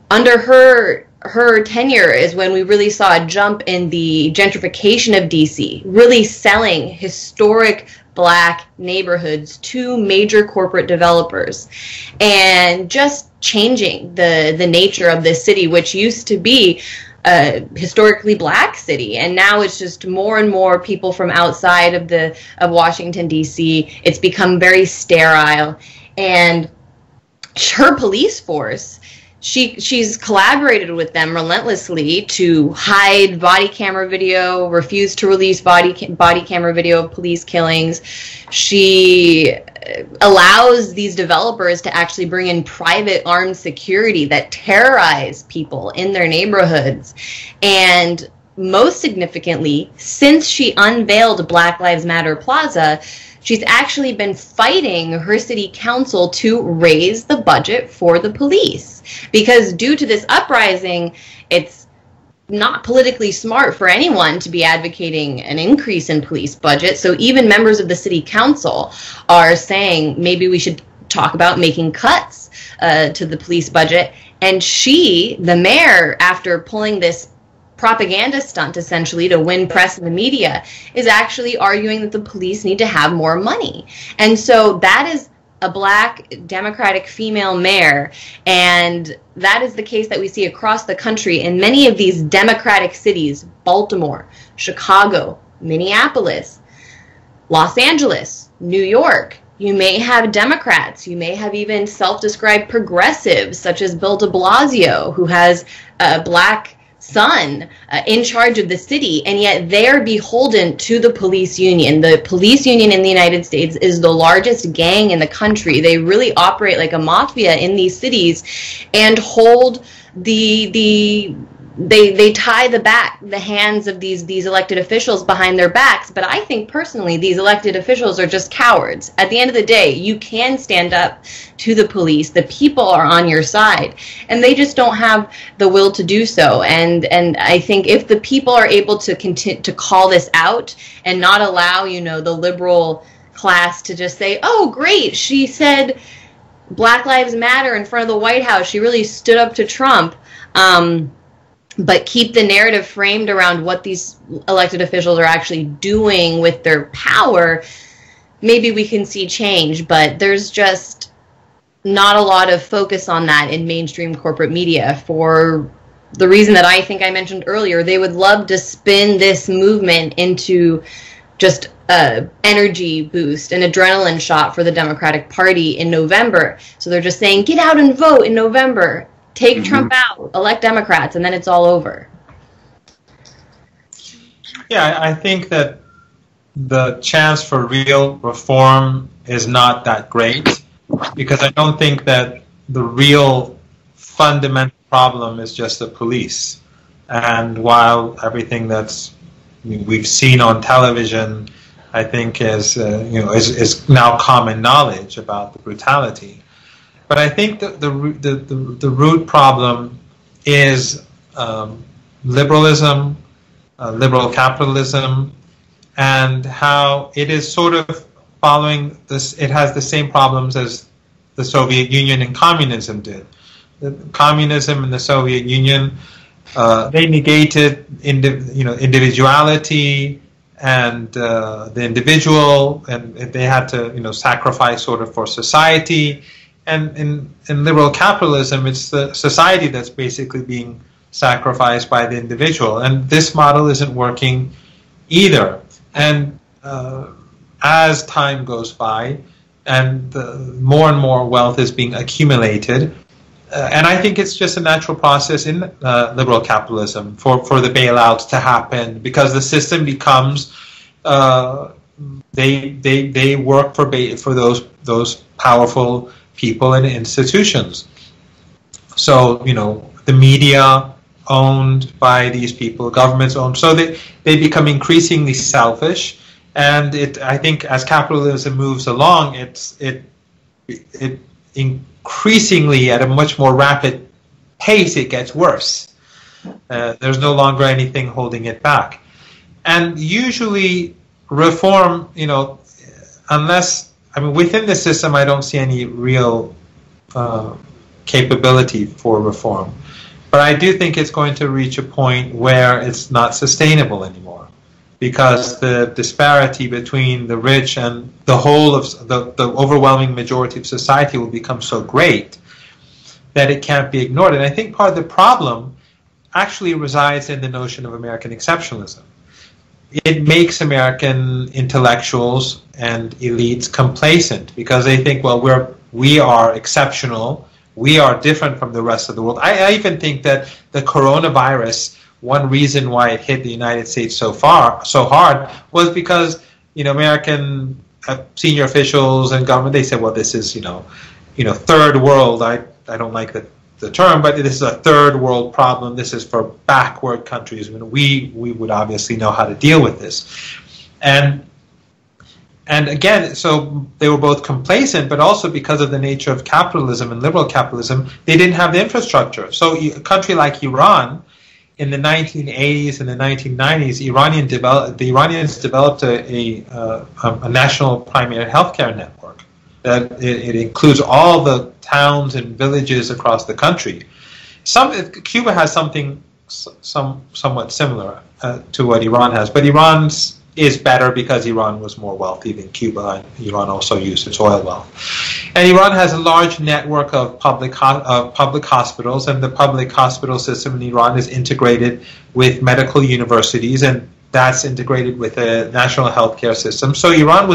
Under her tenure is when we really saw a jump in the gentrification of D.C., really selling historic Black neighborhoods to major corporate developers, and just changing the nature of this city, which used to be a historically Black city, and now it's just more and more people from outside of Washington, D.C. It's become very sterile, and her police force, she's collaborated with them relentlessly to hide body camera video, refuse to release body camera video of police killings. She allows these developers to actually bring in private armed security that terrorize people in their neighborhoods. And most significantly, since she unveiled Black Lives Matter Plaza, she's actually been fighting her city council to raise the budget for the police. Because due to this uprising, it's not politically smart for anyone to be advocating an increase in police budget. So even members of the city council are saying maybe we should talk about making cuts to the police budget. And she, the mayor, after pulling this propaganda stunt essentially to win press in the media, is actually arguing that the police need to have more money. And so that is a Black Democratic female mayor, and that is the case that we see across the country in many of these Democratic cities: Baltimore, Chicago, Minneapolis, Los Angeles, New York. You may have Democrats, you may have even self-described progressives such as Bill de Blasio, who has a Black son in charge of the city, and yet they're beholden to the police union. The police union in the United States is the largest gang in the country. They really operate like a mafia in these cities and hold they tie the hands of these elected officials behind their backs. But I think personally these elected officials are just cowards. At the end of the day, you can stand up to the police. The people are on your side, and they just don't have the will to do so. And I think if the people are able to continue to call this out and not allow, the liberal class to just say, oh great, she said Black Lives Matter in front of the White House, she really stood up to Trump, but keep the narrative framed around what these elected officials are actually doing with their power, maybe we can see change. But there's just not a lot of focus on that in mainstream corporate media for the reason that I think I mentioned earlier. They would love to spin this movement into just an energy boost, an adrenaline shot for the Democratic Party in November. So they're just saying, get out and vote in November. Take Trump out, elect Democrats, and then it's all over. Yeah, I think that the chance for real reform is not that great, because I don't think that the real fundamental problem is just the police. And while everything we've seen on television, I think is now common knowledge about the brutality. But I think that the root problem is liberalism, liberal capitalism, and how it is sort of following this. It has the same problems as the Soviet Union and communism did. The communism and the Soviet Union, they negated individuality and the individual, and they had to sacrifice sort of for society. And in liberal capitalism, it's the society that's basically being sacrificed by the individual. And this model isn't working either. And as time goes by and more and more wealth is being accumulated, and I think it's just a natural process in liberal capitalism for the bailouts to happen, because the system becomes they work for those powerful people and institutions. So, the the media owned by these people, governments owned, so they become increasingly selfish. And I think as capitalism moves along, it increasingly at a much more rapid pace, it gets worse. There's no longer anything holding it back. And usually reform, unless, within the system, I don't see any real capability for reform. But I do think it's going to reach a point where it's not sustainable anymore, because the disparity between the rich and the whole of the overwhelming majority of society will become so great that it can't be ignored. And I think part of the problem actually resides in the notion of American exceptionalism. It makes American intellectuals and elites complacent because they think, well, we are exceptional, we are different from the rest of the world. I even think that the coronavirus, one reason why it hit the United States so hard was because American senior officials and government, they said, well, this is third world. I don't like the term, but this is a third world problem. This is for backward countries. We would obviously know how to deal with this. And again, so they were both complacent, but also because of the nature of capitalism and liberal capitalism, they didn't have the infrastructure. So a country like Iran, in the 1980s and the 1990s, the Iranians developed a national primary healthcare network. That it includes all the towns and villages across the country. Cuba has something somewhat similar to what Iran has, but Iran's is better because Iran was more wealthy than Cuba, and Iran also used its oil well. And Iran has a large network of public hospitals, and the public hospital system in Iran is integrated with medical universities, and that's integrated with a national healthcare system. So Iran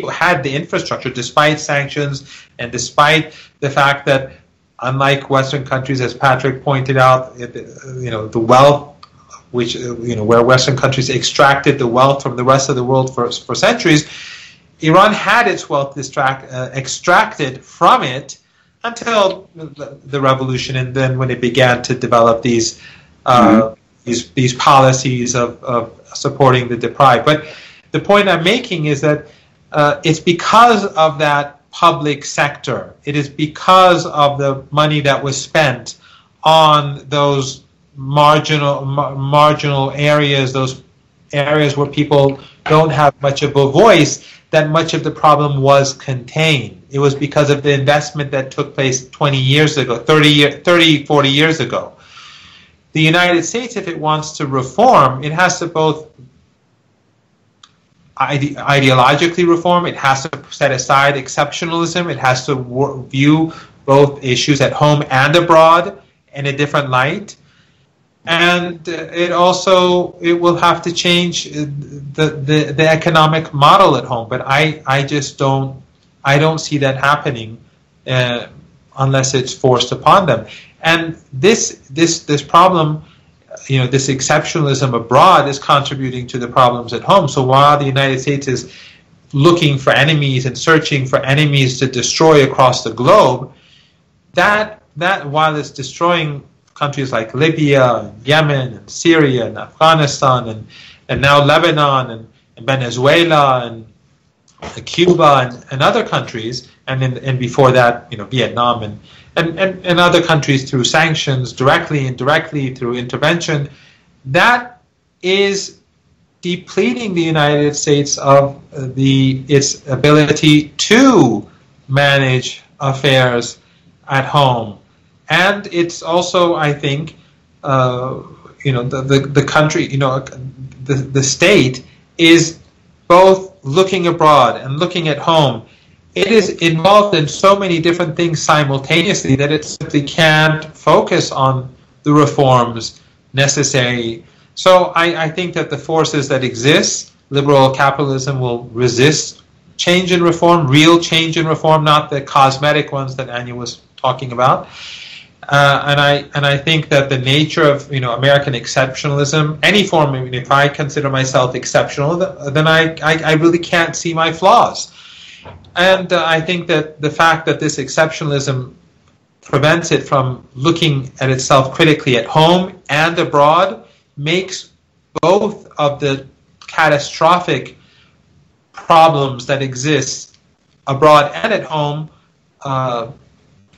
had the infrastructure despite sanctions and despite the fact that, unlike Western countries, as Patrick pointed out, the wealth, which where Western countries extracted the wealth from the rest of the world for centuries, Iran had its wealth extracted from it until the revolution, and then when it began to develop these policies of supporting the deprived. But the point I'm making is that it's because of that public sector. It is because of the money that was spent on those marginal areas, those areas where people don't have much of a voice, that much of the problem was contained. It was because of the investment that took place 20 years ago, 30, 40 years ago. The United States, if it wants to reform, it has to both ideologically reform, it has to set aside exceptionalism, it has to view both issues at home and abroad in a different light. And it will have to change the economic model at home. But I don't see that happening unless it's forced upon them. And this problem, this exceptionalism abroad is contributing to the problems at home. So while the United States is looking for enemies and searching for enemies to destroy across the globe, that while it's destroying countries like Libya, and Yemen, and Syria, and Afghanistan, and now Lebanon, and Venezuela, and Cuba, and other countries, and before that, Vietnam, and other countries through sanctions, directly, indirectly, through intervention, that is depleting the United States of its ability to manage affairs at home. And it's also, I think, the country, the state is both looking abroad and looking at home. It is involved in so many different things simultaneously that it simply can't focus on the reforms necessary. So I think that the forces that exist, liberal capitalism will resist change and reform, real change and reform, not the cosmetic ones that Anya was talking about. And I think that the nature of American exceptionalism, any form, if I consider myself exceptional, then I really can't see my flaws. And I think that the fact that this exceptionalism prevents it from looking at itself critically at home and abroad, makes both of the catastrophic problems that exist abroad and at home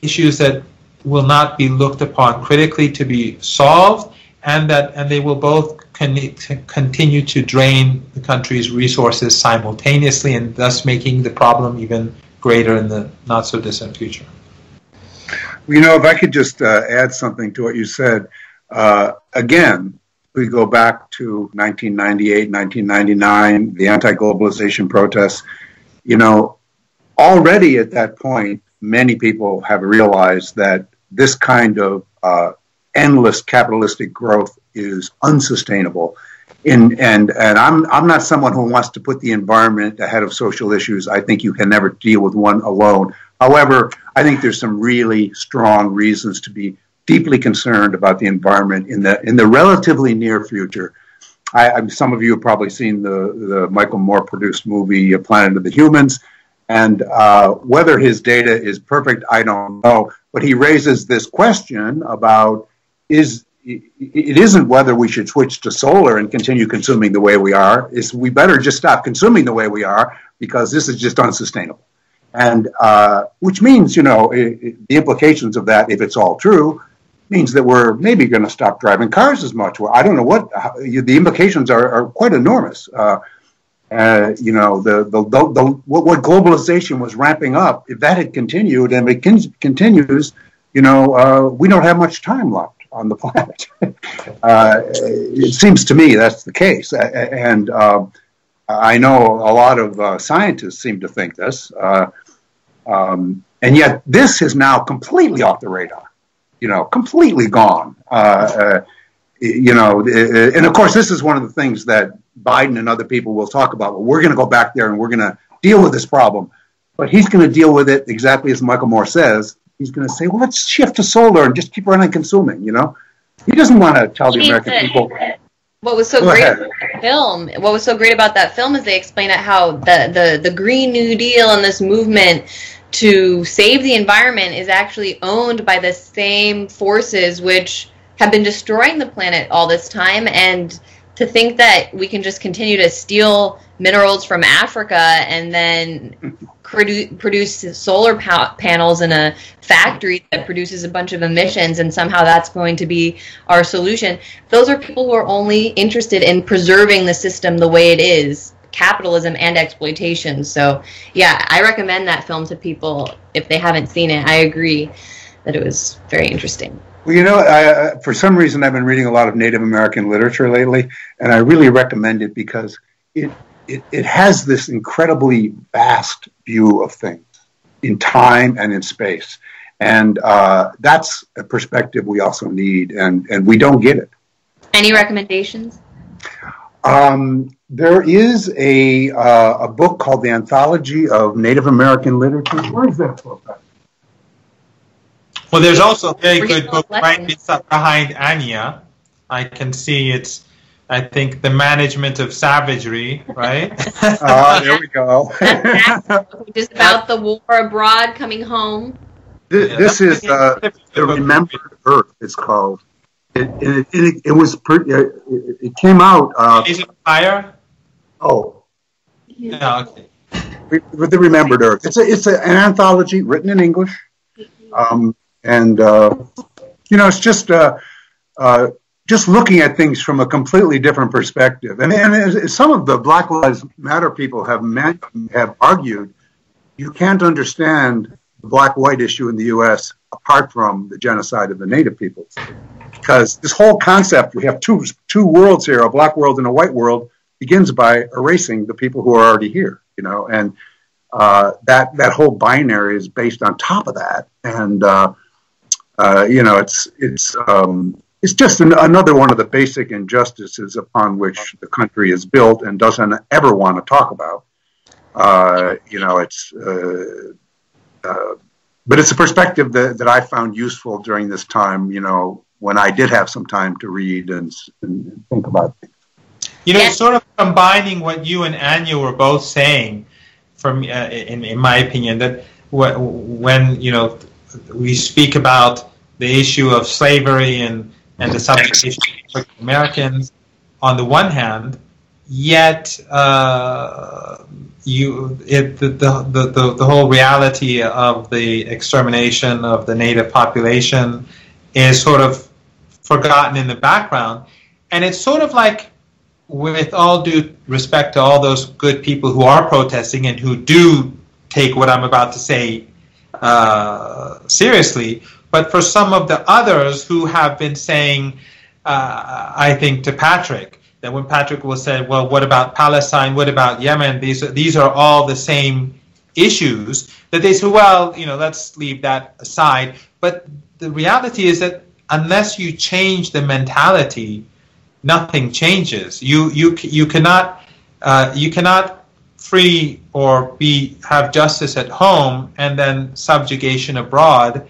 issues that will not be looked upon critically to be solved, and they will both continue to drain the country's resources simultaneously, and thus making the problem even greater in the not so distant future. You know, if I could just add something to what you said, again, we go back to 1998, 1999, the anti-globalization protests. You know, already at that point, many people have realized that this kind of endless capitalistic growth is unsustainable. And I'm not someone who wants to put the environment ahead of social issues. I think you can never deal with one alone. However, I think there's some really strong reasons to be deeply concerned about the environment in the relatively near future. Some of you have probably seen the Michael Moore produced movie Planet of the Humans, and whether his data is perfect, I don't know. But he raises this question about it isn't whether we should switch to solar and continue consuming the way we are. Is we better just stop consuming the way we are, because this is just unsustainable. And which means, you know, the implications of that, if it's all true, means that we're maybe going to stop driving cars as much. Well, I don't know the implications are quite enormous. You know, what globalization was ramping up, if that had continued, and it continues, you know, we don't have much time left on the planet. It seems to me that's the case. And I know a lot of scientists seem to think this. And yet this is now completely off the radar, you know, completely gone. You know, and of course, this is one of the things that Biden and other people will talk about. Well, we're going to go back there and we're going to deal with this problem. But he's going to deal with it exactly as Michael Moore says. He's going to say, well, let's shift to solar and just keep running consuming, you know. He doesn't want to tell the American people. What was so great about that film? What was so great about that film is they explain how the Green New Deal and this movement to save the environment is actually owned by the same forces which have been destroying the planet all this time. And to think that we can just continue to steal minerals from Africa and then produce solar panels in a factory that produces a bunch of emissions, and somehow that's going to be our solution. Those are people who are only interested in preserving the system the way it is, capitalism and exploitation. So yeah, I recommend that film to people if they haven't seen it. I agree that it was very interesting. Well, you know, for some reason I've been reading a lot of Native American literature lately, and I really recommend it because it has this incredibly vast view of things in time and in space. And that's a perspective we also need, and we don't get it. Any recommendations? There is a book called The Anthology of Native American Literature. Where is that book? Well, there's also a very good book right behind Anya. I can see it's, I think, The Management of Savagery, right? There we go. Just about the war abroad coming home. This is The Remembered Earth, it's called. It came out. Is it fire? Oh. Yeah, okay. With The Remembered Earth. It's an anthology written in English. And you know, it's just looking at things from a completely different perspective. And as some of the Black Lives Matter people have argued, you can't understand the black-white issue in the U.S. apart from the genocide of the Native peoples. Because this whole concept, we have two worlds here, a black world and a white world, begins by erasing the people who are already here, you know, and that whole binary is based on top of that. And you know, it's just another one of the basic injustices upon which the country is built and doesn't ever want to talk about. You know, but it's a perspective that I found useful during this time, you know, when I did have some time to read and think about things. You know, sort of combining what you and Anya were both saying, from in my opinion, that when you know, we speak about the issue of slavery and the subjugation of Americans on the one hand, yet the whole reality of the extermination of the native population is sort of forgotten in the background. And it's sort of like, with all due respect to all those good people who are protesting and who do take what I'm about to say seriously, but for some of the others who have been saying, I think to Patrick, that when Patrick will say, well, what about Palestine, what about Yemen, these are all the same issues, that they say, well, let's leave that aside. But the reality is that unless you change the mentality, nothing changes. You cannot free or have justice at home and then subjugation abroad,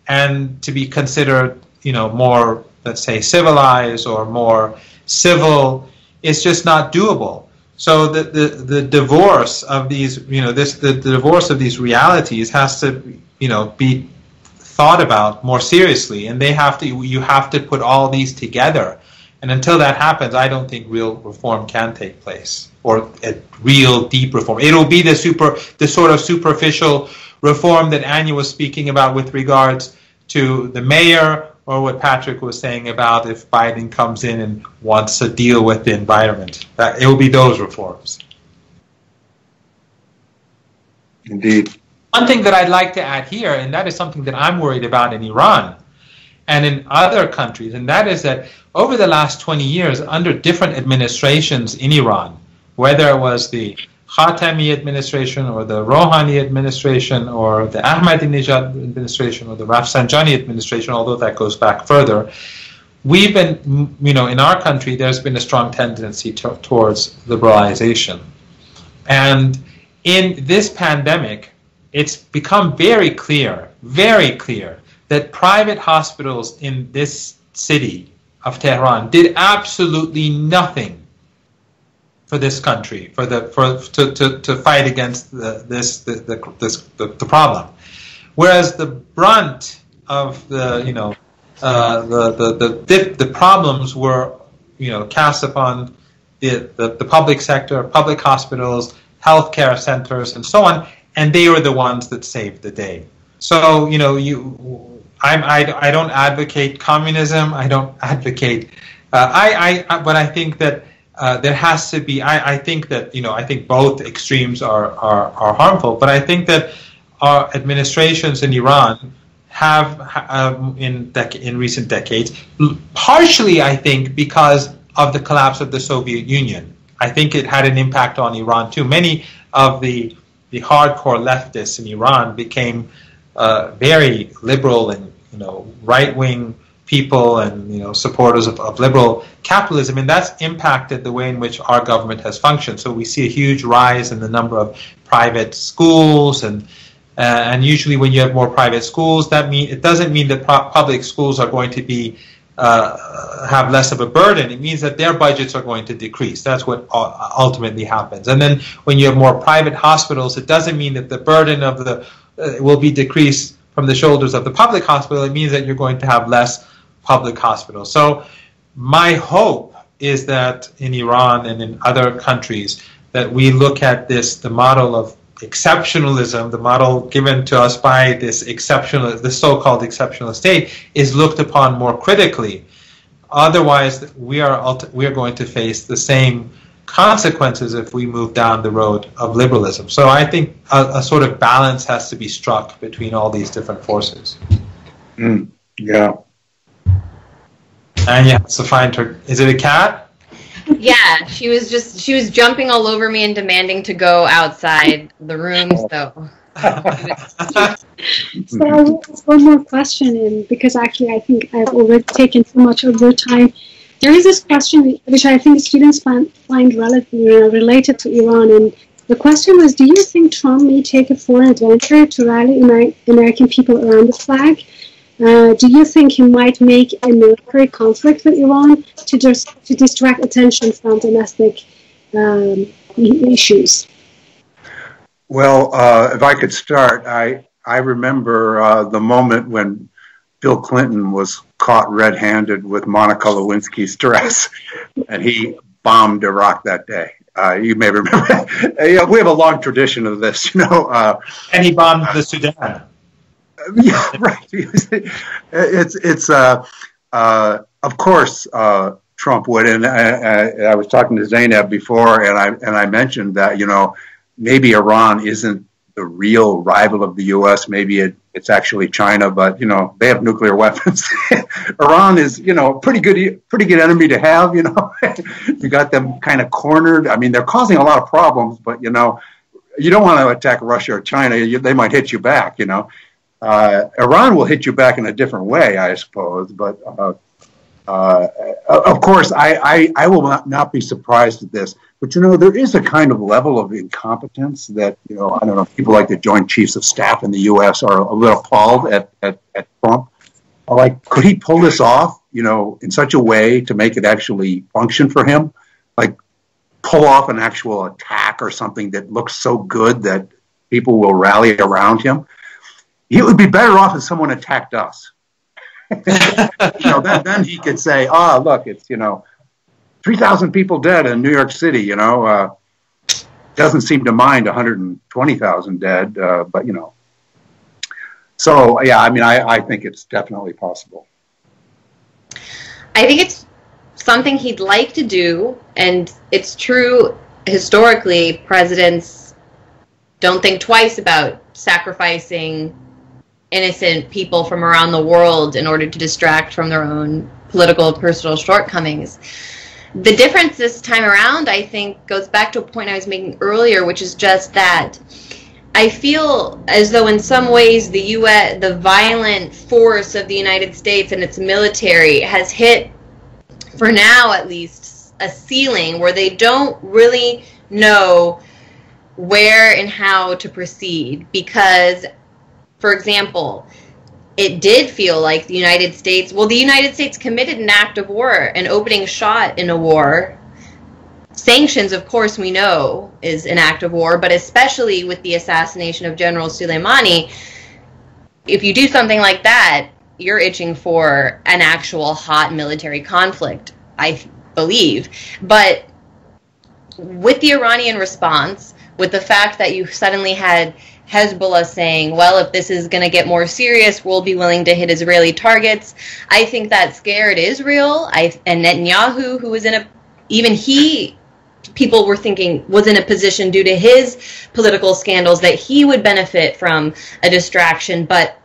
and to be considered more, let's say, civilized or more civil. It's just not doable. So the divorce of these the divorce of these realities has to be thought about more seriously, and you have to put all these together. And until that happens, I don't think real reform can take place, or a real deep reform. It'll be the sort of superficial reform that Anya was speaking about with regards to the mayor, or what Patrick was saying about if Biden comes in and wants to deal with the environment. That it will be those reforms. Indeed. One thing that I'd like to add here, and that is something that I'm worried about in Iran and in other countries, and that is that over the last 20 years, under different administrations in Iran, whether it was the Khatami administration or the Rouhani administration or the Ahmadinejad administration or the Rafsanjani administration, although that goes back further, we've been, in our country, there's been a strong tendency towards liberalization. And in this pandemic, it's become very clear, that private hospitals in this city of Tehran did absolutely nothing for this country, to fight against the problem, whereas the brunt of the problems were cast upon the public sector, public hospitals, healthcare centers, and so on, and they were the ones that saved the day. So I don't advocate communism. I don't advocate. But I think that there has to be. I think that I think both extremes are harmful. But I think that our administrations in Iran have in recent decades, partially I think because of the collapse of the Soviet Union. I think it had an impact on Iran too. Many of the hardcore leftists in Iran became very liberal and right-wing people and supporters of liberal capitalism, and that's impacted the way in which our government has functioned. So we see a huge rise in the number of private schools, and usually when you have more private schools, it doesn't mean that public schools are going to be have less of a burden. It means that their budgets are going to decrease. That's what ultimately happens. And then when you have more private hospitals, it doesn't mean that the burden of will be decreased from the shoulders of the public hospital. It means that you're going to have less public hospitals. So my hope is that in Iran and in other countries that we look at the model of exceptionalism, the model given to us by the so-called exceptional state, is looked upon more critically. Otherwise, we are going to face the same consequences if we move down the road of liberalism. So I think a sort of balance has to be struck between all these different forces. Yeah. Anya has to find her. Is it a cat? Yeah, she was jumping all over me and demanding to go outside the room. So So I will ask one more question, and because actually I think I've already taken too much of your time. There is this question which I think students find related to Iran, and the question was, do you think Trump may take a foreign adventure to rally American people around the flag? Do you think he might make a military conflict with Iran to distract attention from domestic issues? Well, if I could start, I I remember the moment when Bill Clinton was caught red-handed with Monica Lewinsky's dress, and he bombed Iraq that day. You may remember. We have a long tradition of this, and he bombed the Sudan. Yeah, right. It's of course Trump would, and I was talking to Zainab before, and I mentioned that maybe Iran isn't the real rival of the U.S. Maybe it's actually China, but they have nuclear weapons. Iran is pretty good enemy to have. You got them kind of cornered. I mean, they're causing a lot of problems, but you don't want to attack Russia or China. They might hit you back. Iran will hit you back in a different way, I suppose. But of course, I will not be surprised at this. But there is a kind of level of incompetence that I don't know. People like the Joint Chiefs of Staff in the U.S. are a little appalled at Trump. Like, could he pull this off? In such a way to make it actually function for him, like pull off an actual attack or something that looks so good that people will rally around him. He would be better off if someone attacked us. Then he could say, look, it's 3,000 people dead in New York City, doesn't seem to mind 120,000 dead, but, So, yeah, I mean, I think it's definitely possible. I think it's something he'd like to do, and it's true historically, presidents don't think twice about sacrificing innocent people from around the world in order to distract from their own political and personal shortcomings. The difference this time around, I think, goes back to a point I was making earlier, which is just that I feel as though in some ways the violent force of the United States and its military has hit, for now at least, a ceiling where they don't really know where and how to proceed. Because, for example, it did feel like the United States committed an act of war, an opening shot in a war. Sanctions, of course, we know is an act of war, but especially with the assassination of General Soleimani, if you do something like that, you're itching for an actual hot military conflict, I believe. But with the Iranian response, with the fact that you suddenly had Hezbollah saying, well, if this is going to get more serious, we'll be willing to hit Israeli targets, I think that scared Israel. And Netanyahu, who was people were thinking was in a position due to his political scandals that he would benefit from a distraction. But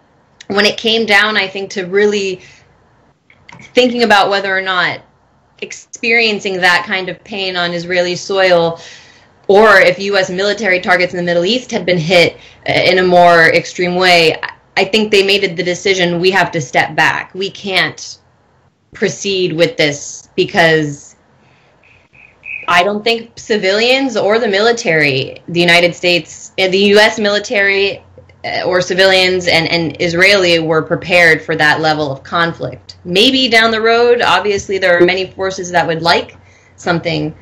when it came down, I think, to really thinking about whether or not experiencing that kind of pain on Israeli soil, or if U.S. military targets in the Middle East had been hit in a more extreme way, I think they made the decision, we have to step back. We can't proceed with this because I don't think civilians or the military, the United States, the U.S. military or civilians and Israeli were prepared for that level of conflict. Maybe down the road, obviously there are many forces that would like something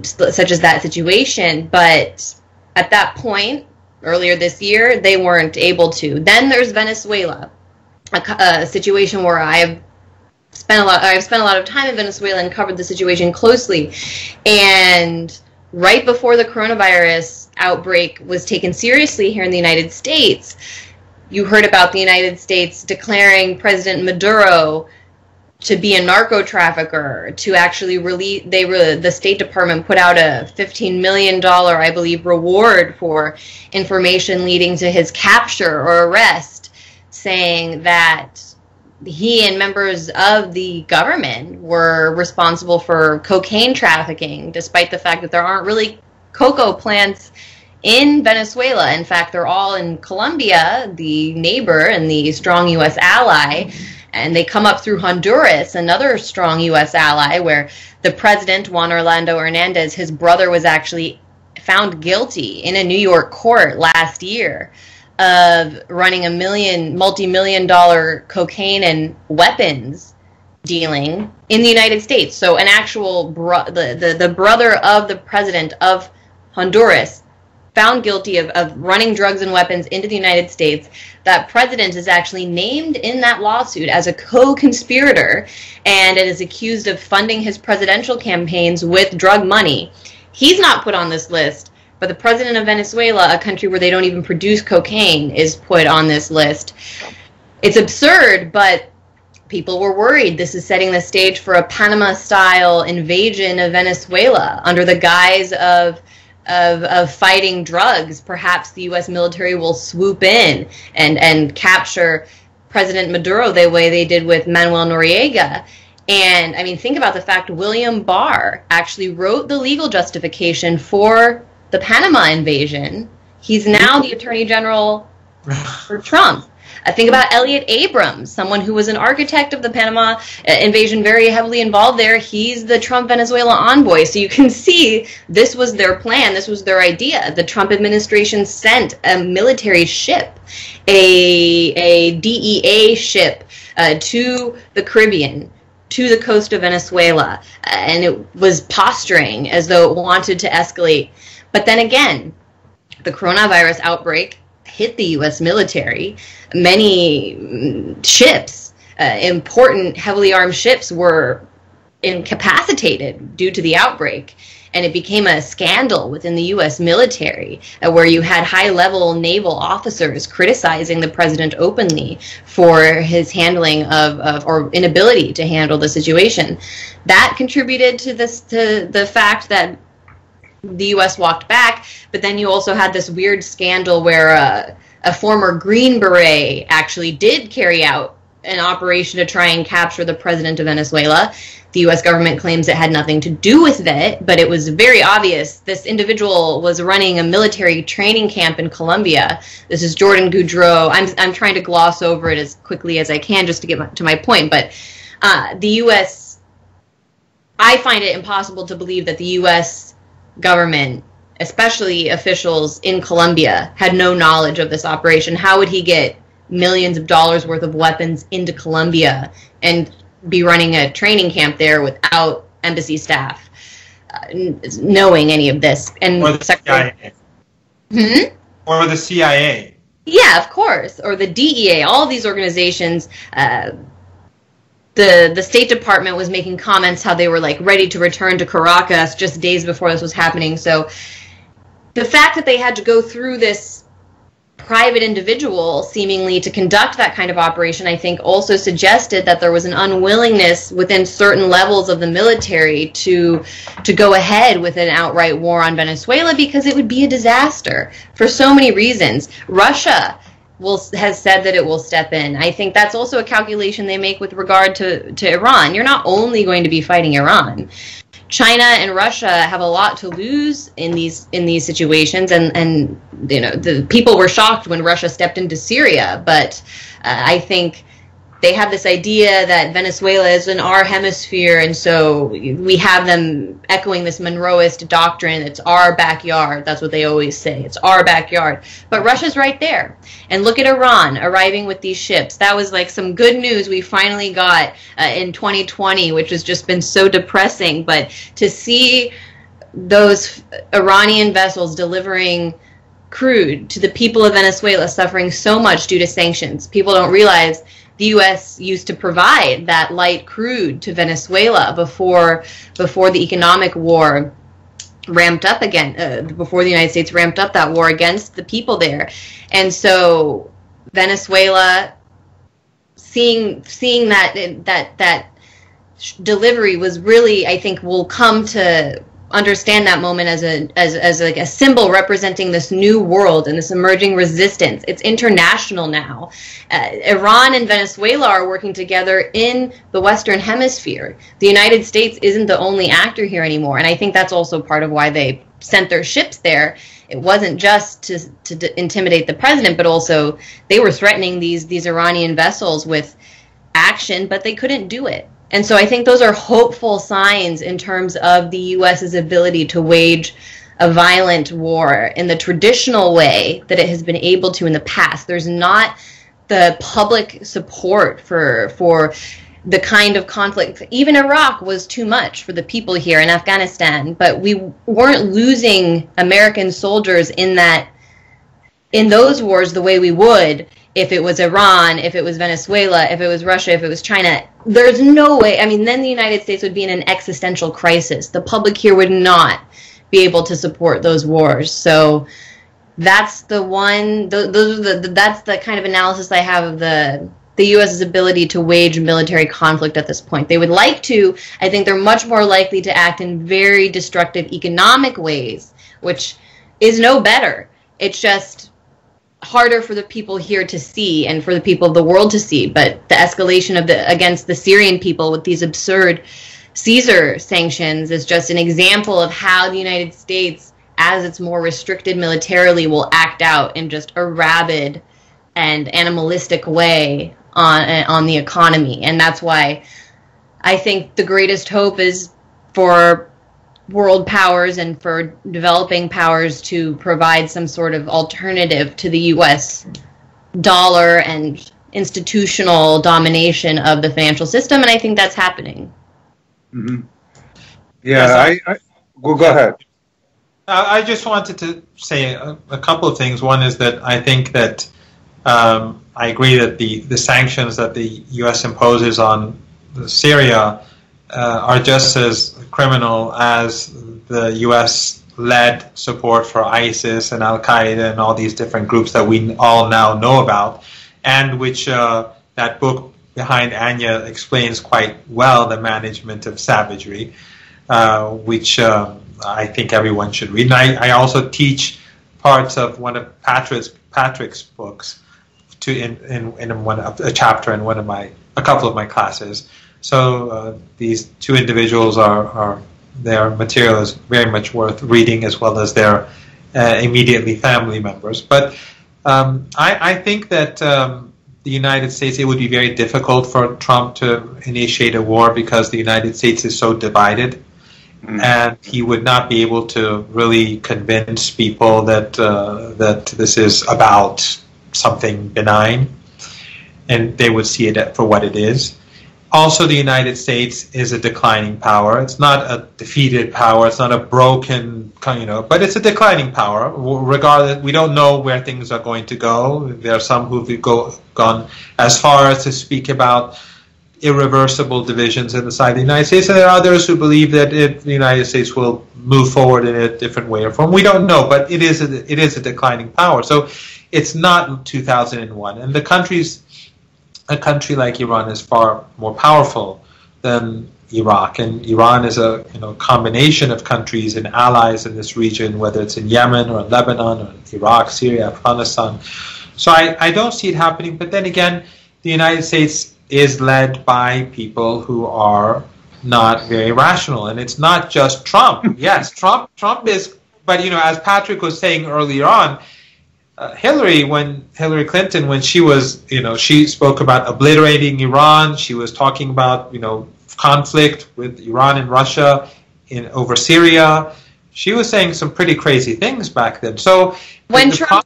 such as that situation, but at that point, earlier this year, they weren't able to. Then there's Venezuela, a situation where I've spent a lot of time in Venezuela and covered the situation closely. And right before the coronavirus outbreak was taken seriously here in the United States, you heard about the United States declaring President Maduro to be a narco trafficker, to actually release, the State Department put out a $15 million, I believe, reward for information leading to his capture or arrest, saying that he and members of the government were responsible for cocaine trafficking, despite the fact that there aren't really cocoa plants in Venezuela. In fact, they're all in Colombia, the neighbor and the strong U.S. ally. And they come up through Honduras, another strong U.S. ally, where the president, Juan Orlando Hernandez, his brother, was actually found guilty in a New York court last year of running a multi-million-dollar cocaine and weapons dealing in the United States. So an actual the brother of the president of Honduras found guilty of running drugs and weapons into the United States. That president is actually named in that lawsuit as a co-conspirator and is accused of funding his presidential campaigns with drug money. He's not put on this list, but the president of Venezuela, a country where they don't even produce cocaine, is put on this list. It's absurd, but people were worried. This is setting the stage for a Panama-style invasion of Venezuela under the guise of fighting drugs. Perhaps the U.S. military will swoop in and capture President Maduro the way they did with Manuel Noriega. And, I mean, think about the fact William Barr actually wrote the legal justification for the Panama invasion. He's now the Attorney General for Trump. Think about Elliot Abrams, someone who was an architect of the Panama invasion, very heavily involved there. He's the Trump Venezuela envoy. So you can see this was their plan. This was their idea. The Trump administration sent a military ship, a DEA ship, to the Caribbean, to the coast of Venezuela. And it was posturing as though it wanted to escalate. But then again, the coronavirus outbreak hit the U.S. military. Many ships, important heavily armed ships, were incapacitated due to the outbreak. And it became a scandal within the U.S. military where you had high-level naval officers criticizing the president openly for his handling of or inability to handle the situation. That contributed to the fact that the U.S. walked back, but then you also had this weird scandal where a former Green Beret actually did carry out an operation to try and capture the president of Venezuela. The U.S. government claims it had nothing to do with it, but it was very obvious. This individual was running a military training camp in Colombia. This is Jordan Goudreau. I'm trying to gloss over it as quickly as I can just to get to my point, but the U.S., I find it impossible to believe that the U.S. government, especially officials in Colombia, had no knowledge of this operation. How would he get millions of dollars worth of weapons into Colombia and be running a training camp there without embassy staff knowing any of this? And or the CIA. Or the CIA. Yeah, of course. Or the DEA. All of these organizations. The State Department was making comments how they were like ready to return to Caracas just days before this was happening. So the fact that they had to go through this private individual seemingly to conduct that kind of operation, I think also suggested that there was an unwillingness within certain levels of the military to go ahead with an outright war on Venezuela because it would be a disaster for so many reasons. Russia has said that it will step in. I think that's also a calculation they make with regard to Iran. You're not only going to be fighting Iran. China and Russia have a lot to lose in these situations, and you know, the people were shocked when Russia stepped into Syria, but I think they have this idea that Venezuela is in our hemisphere, and so we have them echoing this Monroeist doctrine. It's our backyard. That's what they always say. It's our backyard. But Russia's right there. And look at Iran arriving with these ships. That was like some good news we finally got in 2020, which has just been so depressing. But to see those Iranian vessels delivering crude to the people of Venezuela suffering so much due to sanctions, people don't realize the U.S. used to provide that light crude to Venezuela before the economic war ramped up again, before the United States ramped up that war against the people there. And so Venezuela, seeing that delivery was really, I think, will come to understand that moment as like a symbol representing this new world and this emerging resistance. It's international now. Iran and Venezuela are working together in the Western Hemisphere. The United States isn't the only actor here anymore, and I think that's also part of why they sent their ships there. It wasn't just to intimidate the president, but also they were threatening these Iranian vessels with action, but they couldn't do it. And so I think those are hopeful signs in terms of the U.S.'s ability to wage a violent war in the traditional way that it has been able to in the past. There's not the public support for the kind of conflict, even Iraq was too much for the people here in Afghanistan, but we weren't losing American soldiers in those wars the way we would if it was Iran, if it was Venezuela, if it was Russia, if it was China. There's no way. I mean, then the United States would be in an existential crisis. The public here would not be able to support those wars. So that's the one. That's the kind of analysis I have of the U.S.'s ability to wage military conflict at this point. They would like to. I think they're much more likely to act in very destructive economic ways, which is no better. It's just harder for the people here to see and for the people of the world to see. But the escalation against the Syrian people with these absurd Caesar sanctions is just an example of how the United States, as it's more restricted militarily, will act out in just a rabid and animalistic way on the economy. And that's why I think the greatest hope is for world powers and for developing powers to provide some sort of alternative to the U.S. dollar and institutional domination of the financial system, and I think that's happening. Mm-hmm. Yeah, go ahead. I just wanted to say a couple of things. One is that I think that I agree that the sanctions that the U.S. imposes on Syria are just as criminal as the U.S.-led support for ISIS and Al-Qaeda and all these different groups that we all now know about, and which that book behind Anya explains quite well, the management of savagery, which I think everyone should read. And I also teach parts of one of Patrick's books in a chapter in a couple of my classes. So these two individuals their material is very much worth reading, as well as their immediately family members. But I think that the United States, it would be very difficult for Trump to initiate a war because the United States is so divided, and he would not be able to really convince people that this is about something benign, and they would see it for what it is. Also, the United States is a declining power. It's not a defeated power. It's not a broken, but it's a declining power. Regardless, we don't know where things are going to go. There are some who've gone as far as to speak about irreversible divisions inside the United States, and there are others who believe that the United States will move forward in a different way or form. We don't know, but it is a declining power. So it's not 2001, and a country like Iran is far more powerful than Iraq, and Iran is a combination of countries and allies in this region, whether it's in Yemen or Lebanon or Iraq, Syria, Afghanistan. So I don't see it happening. But then again, the United States is led by people who are not very rational, and it's not just Trump. Yes, Trump is, but as Patrick was saying earlier on, Hillary Clinton, when she was, she spoke about obliterating Iran. She was talking about, conflict with Iran and Russia over Syria. She was saying some pretty crazy things back then. So when Trump,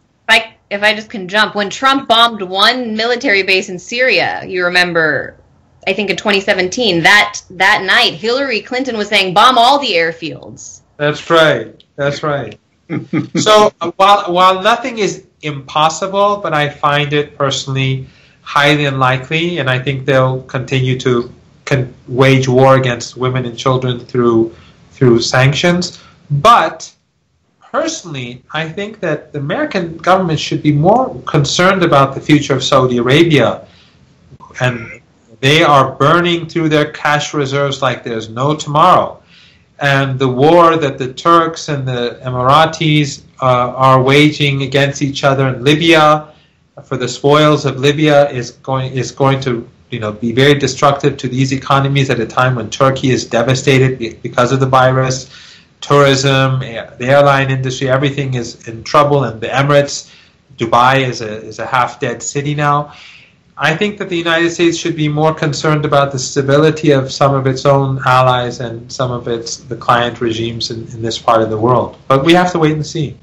if I just can jump, when Trump bombed one military base in Syria, you remember, I think in 2017, that night, Hillary Clinton was saying, bomb all the airfields. That's right. So while nothing is impossible, but I find it personally highly unlikely, and I think they'll continue to wage war against women and children through sanctions. But personally, I think that the American government should be more concerned about the future of Saudi Arabia, and they are burning through their cash reserves like there's no tomorrow. And the war that the Turks and the Emiratis are waging against each other in Libya for the spoils of Libya is going to be very destructive to these economies at a time when Turkey is devastated because of the virus. Tourism, the airline industry, everything is in trouble, and the Emirates, Dubai is a half-dead city now. I think that the United States should be more concerned about the stability of some of its own allies and some of the client regimes in this part of the world. But we have to wait and see.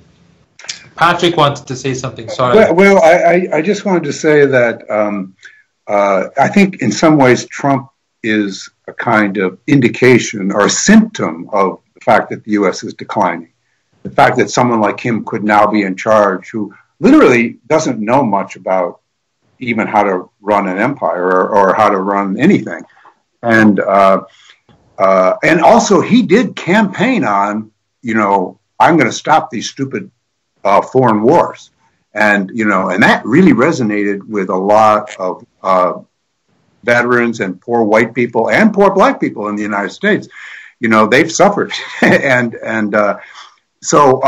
Patrick wanted to say something. Sorry. Well, I just wanted to say that I think in some ways Trump is a kind of indication or a symptom of the fact that the U.S. is declining. The fact that someone like him could now be in charge, who literally doesn't know much about even how to run an empire or how to run anything. And also he did campaign on, I'm going to stop these stupid foreign wars. And, and that really resonated with a lot of veterans and poor white people and poor black people in the United States. They've suffered. So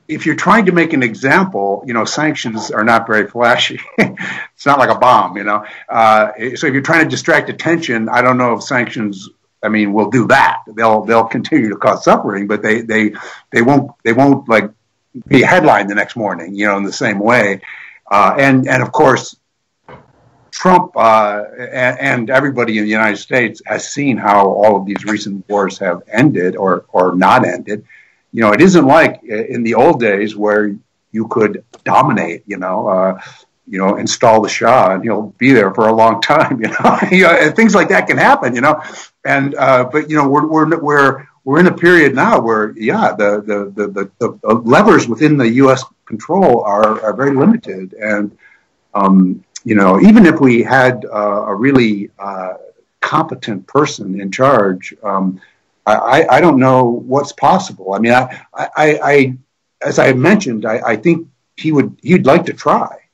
if you're trying to make an example, sanctions are not very flashy. It's not like a bomb, So if you're trying to distract attention, I don't know if sanctions, will do that. They'll continue to cause suffering, but they won't like be a headline the next morning, in the same way. And of course, Trump and everybody in the United States has seen how all of these recent wars have ended or not ended. It isn't like in the old days where you could dominate, install the Shah and he'll be there for a long time, and things like that can happen, and but we're in a period now where the levers within the U.S. control are very limited, and even if we had a really competent person in charge. I don't know what's possible. I as I mentioned, I think he'd like to try,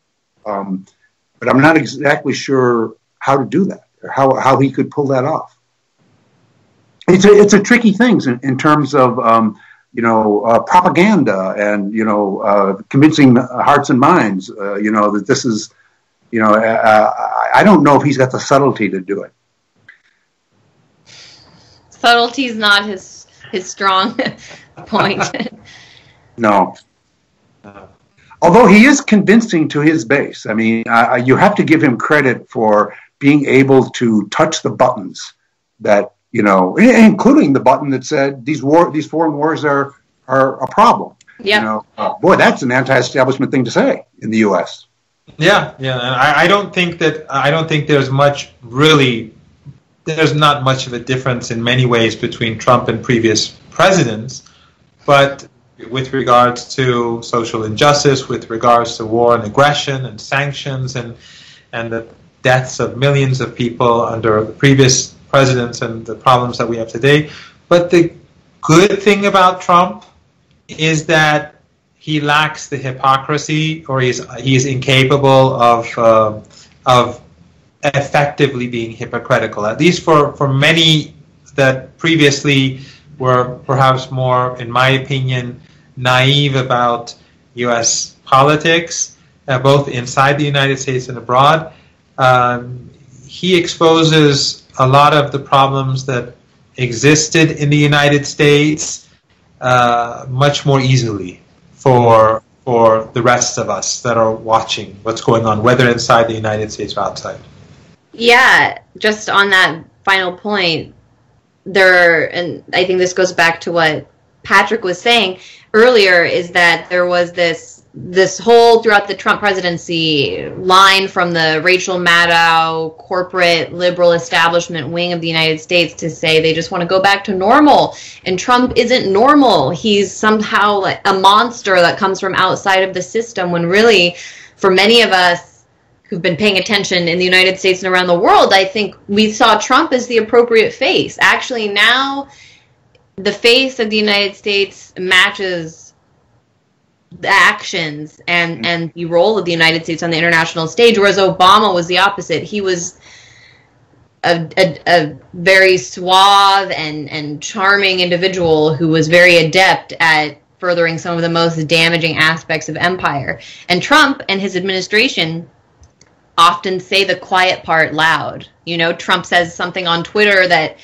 but I'm not exactly sure how to do that or how he could pull that off. It's a tricky thing in terms of propaganda and convincing hearts and minds. That this is I don't know if he's got the subtlety to do it. Subtlety is not his strong point. No. Although he is convincing to his base. You have to give him credit for being able to touch the buttons that, including the button that said these foreign wars are a problem. Yeah. Boy, that's an anti-establishment thing to say in the U.S. Yeah. I don't think there's not much of a difference in many ways between Trump and previous presidents, but with regards to social injustice, with regards to war and aggression and sanctions and the deaths of millions of people under the previous presidents and the problems that we have today. But the good thing about Trump is that he lacks the hypocrisy, or he's incapable of effectively being hypocritical, at least for many that previously were perhaps more, in my opinion, naive about U.S. politics, both inside the United States and abroad. He exposes a lot of the problems that existed in the United States much more easily for the rest of us that are watching what's going on, whether inside the United States or outside. Yeah, just on that final point, and I think this goes back to what Patrick was saying earlier, is that there was this whole, throughout the Trump presidency, line from the Rachel Maddow corporate liberal establishment wing of the United States to say they just want to go back to normal. And Trump isn't normal. He's somehow like a monster that comes from outside of the system, when really, for many of us who've been paying attention in the United States and around the world, I think we saw Trump as the appropriate face. Actually, now the face of the United States matches the actions and the role of the United States on the international stage, whereas Obama was the opposite. He was a very suave and charming individual who was very adept at furthering some of the most damaging aspects of empire. And Trump and his administration often say the quiet part loud. Trump says something on Twitter that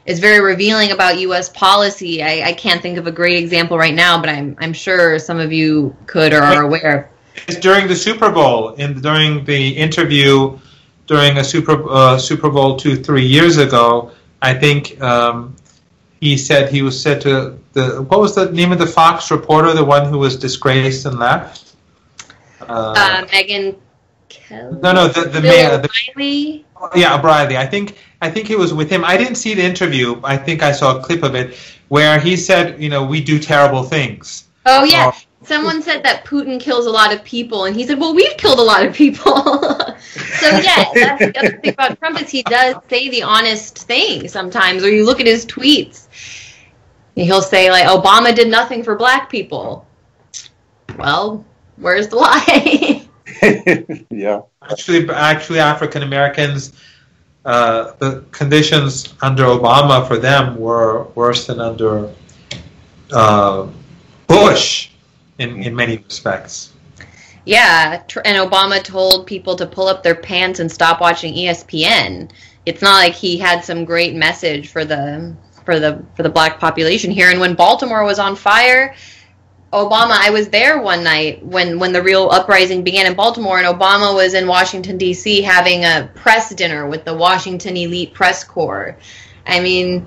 is very revealing about U.S. policy. I can't think of a great example right now, but I'm sure some of you could or are aware. It's during the Super Bowl, during the interview during a Super Bowl 2-3 years ago. I think he was said to what was the name of the Fox reporter, the one who was disgraced and left? Kelly? No, the Bill mayor. O'Reilly? Yeah, O'Reilly. I think it was with him. I didn't see the interview. I think I saw a clip of it where he said, we do terrible things. Oh, yeah. Someone said that Putin kills a lot of people, and he said, well, we've killed a lot of people. So, yeah, that's the other thing about Trump is he does say the honest thing sometimes, or you look at his tweets, and he'll say, like, Obama did nothing for black people. Well, where's the lie? Yeah. Actually, African Americans, the conditions under Obama for them were worse than under Bush in many respects. Yeah, and Obama told people to pull up their pants and stop watching ESPN. It's not like he had some great message for the black population here. And when Baltimore was on fire, Obama, I was there one night when the real uprising began in Baltimore, and Obama was in Washington, D.C. having a press dinner with the Washington Elite Press Corps. I mean,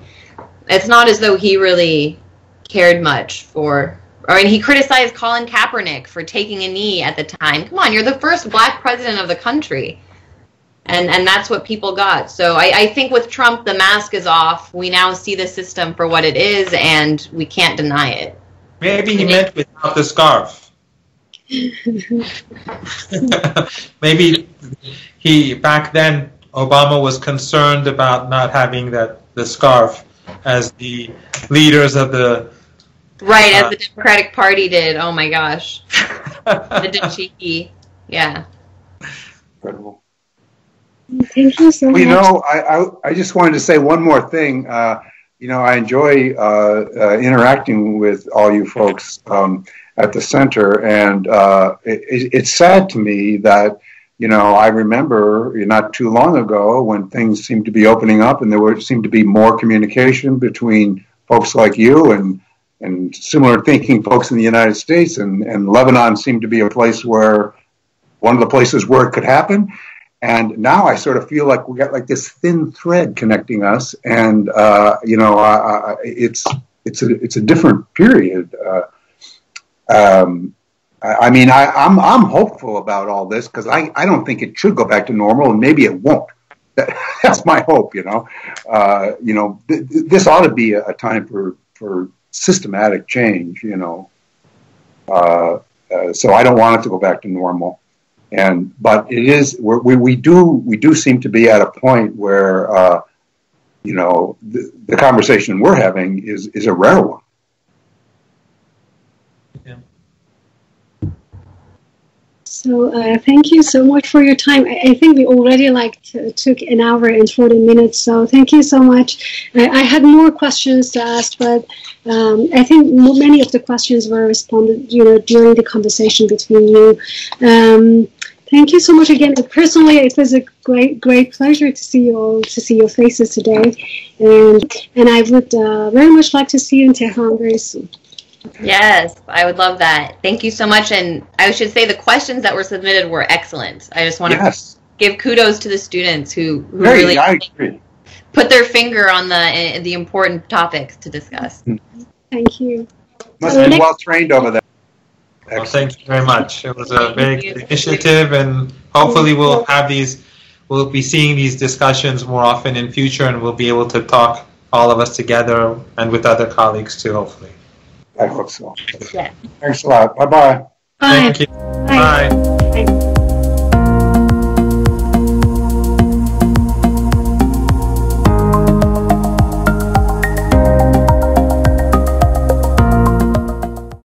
it's not as though he really cared much for... I mean, he criticized Colin Kaepernick for taking a knee at the time. Come on, you're the first black president of the country. And that's what people got. So I think with Trump, the mask is off. We now see the system for what it is, and we can't deny it. Maybe he meant without the scarf. Maybe back then, Obama was concerned about not having the scarf as the leaders of the... Right, as the Democratic Party did. Oh my gosh. The cheeky. Yeah. Incredible. Thank you so much. I just wanted to say one more thing. I enjoy interacting with all you folks at the center, and it's sad to me that, I remember not too long ago when things seemed to be opening up and there seemed to be more communication between folks like you and similar thinking folks in the United States, and Lebanon seemed to be a place where one of the places where it could happen. And now I sort of feel like we got like this thin thread connecting us, and it's a different period. I'm hopeful about all this because I don't think it should go back to normal, and maybe it won't. That's my hope. This ought to be a time for systematic change. So I don't want it to go back to normal. But it is we do seem to be at a point where the conversation we're having is a rare one. Yeah. So thank you so much for your time. I think we already took an hour and 40 minutes. So thank you so much. I had more questions to ask, but I think many of the questions were responded, during the conversation between you. Thank you so much again. Personally, it was a great pleasure to see you all, to see your faces today, and I would very much like to see you in Tehran very soon. Yes, I would love that. Thank you so much. And I should say the questions that were submitted were excellent. I just want to give kudos to the students who really put their finger on the important topics to discuss. Thank you. Must be well trained over there. Well, thank you very much. It was a very good initiative, and hopefully we'll be seeing these discussions more often in future, and we'll be able to talk all of us together and with other colleagues too, hopefully. I hope so. Yeah. Thanks a lot. Bye-bye. Bye. Thank you. Bye.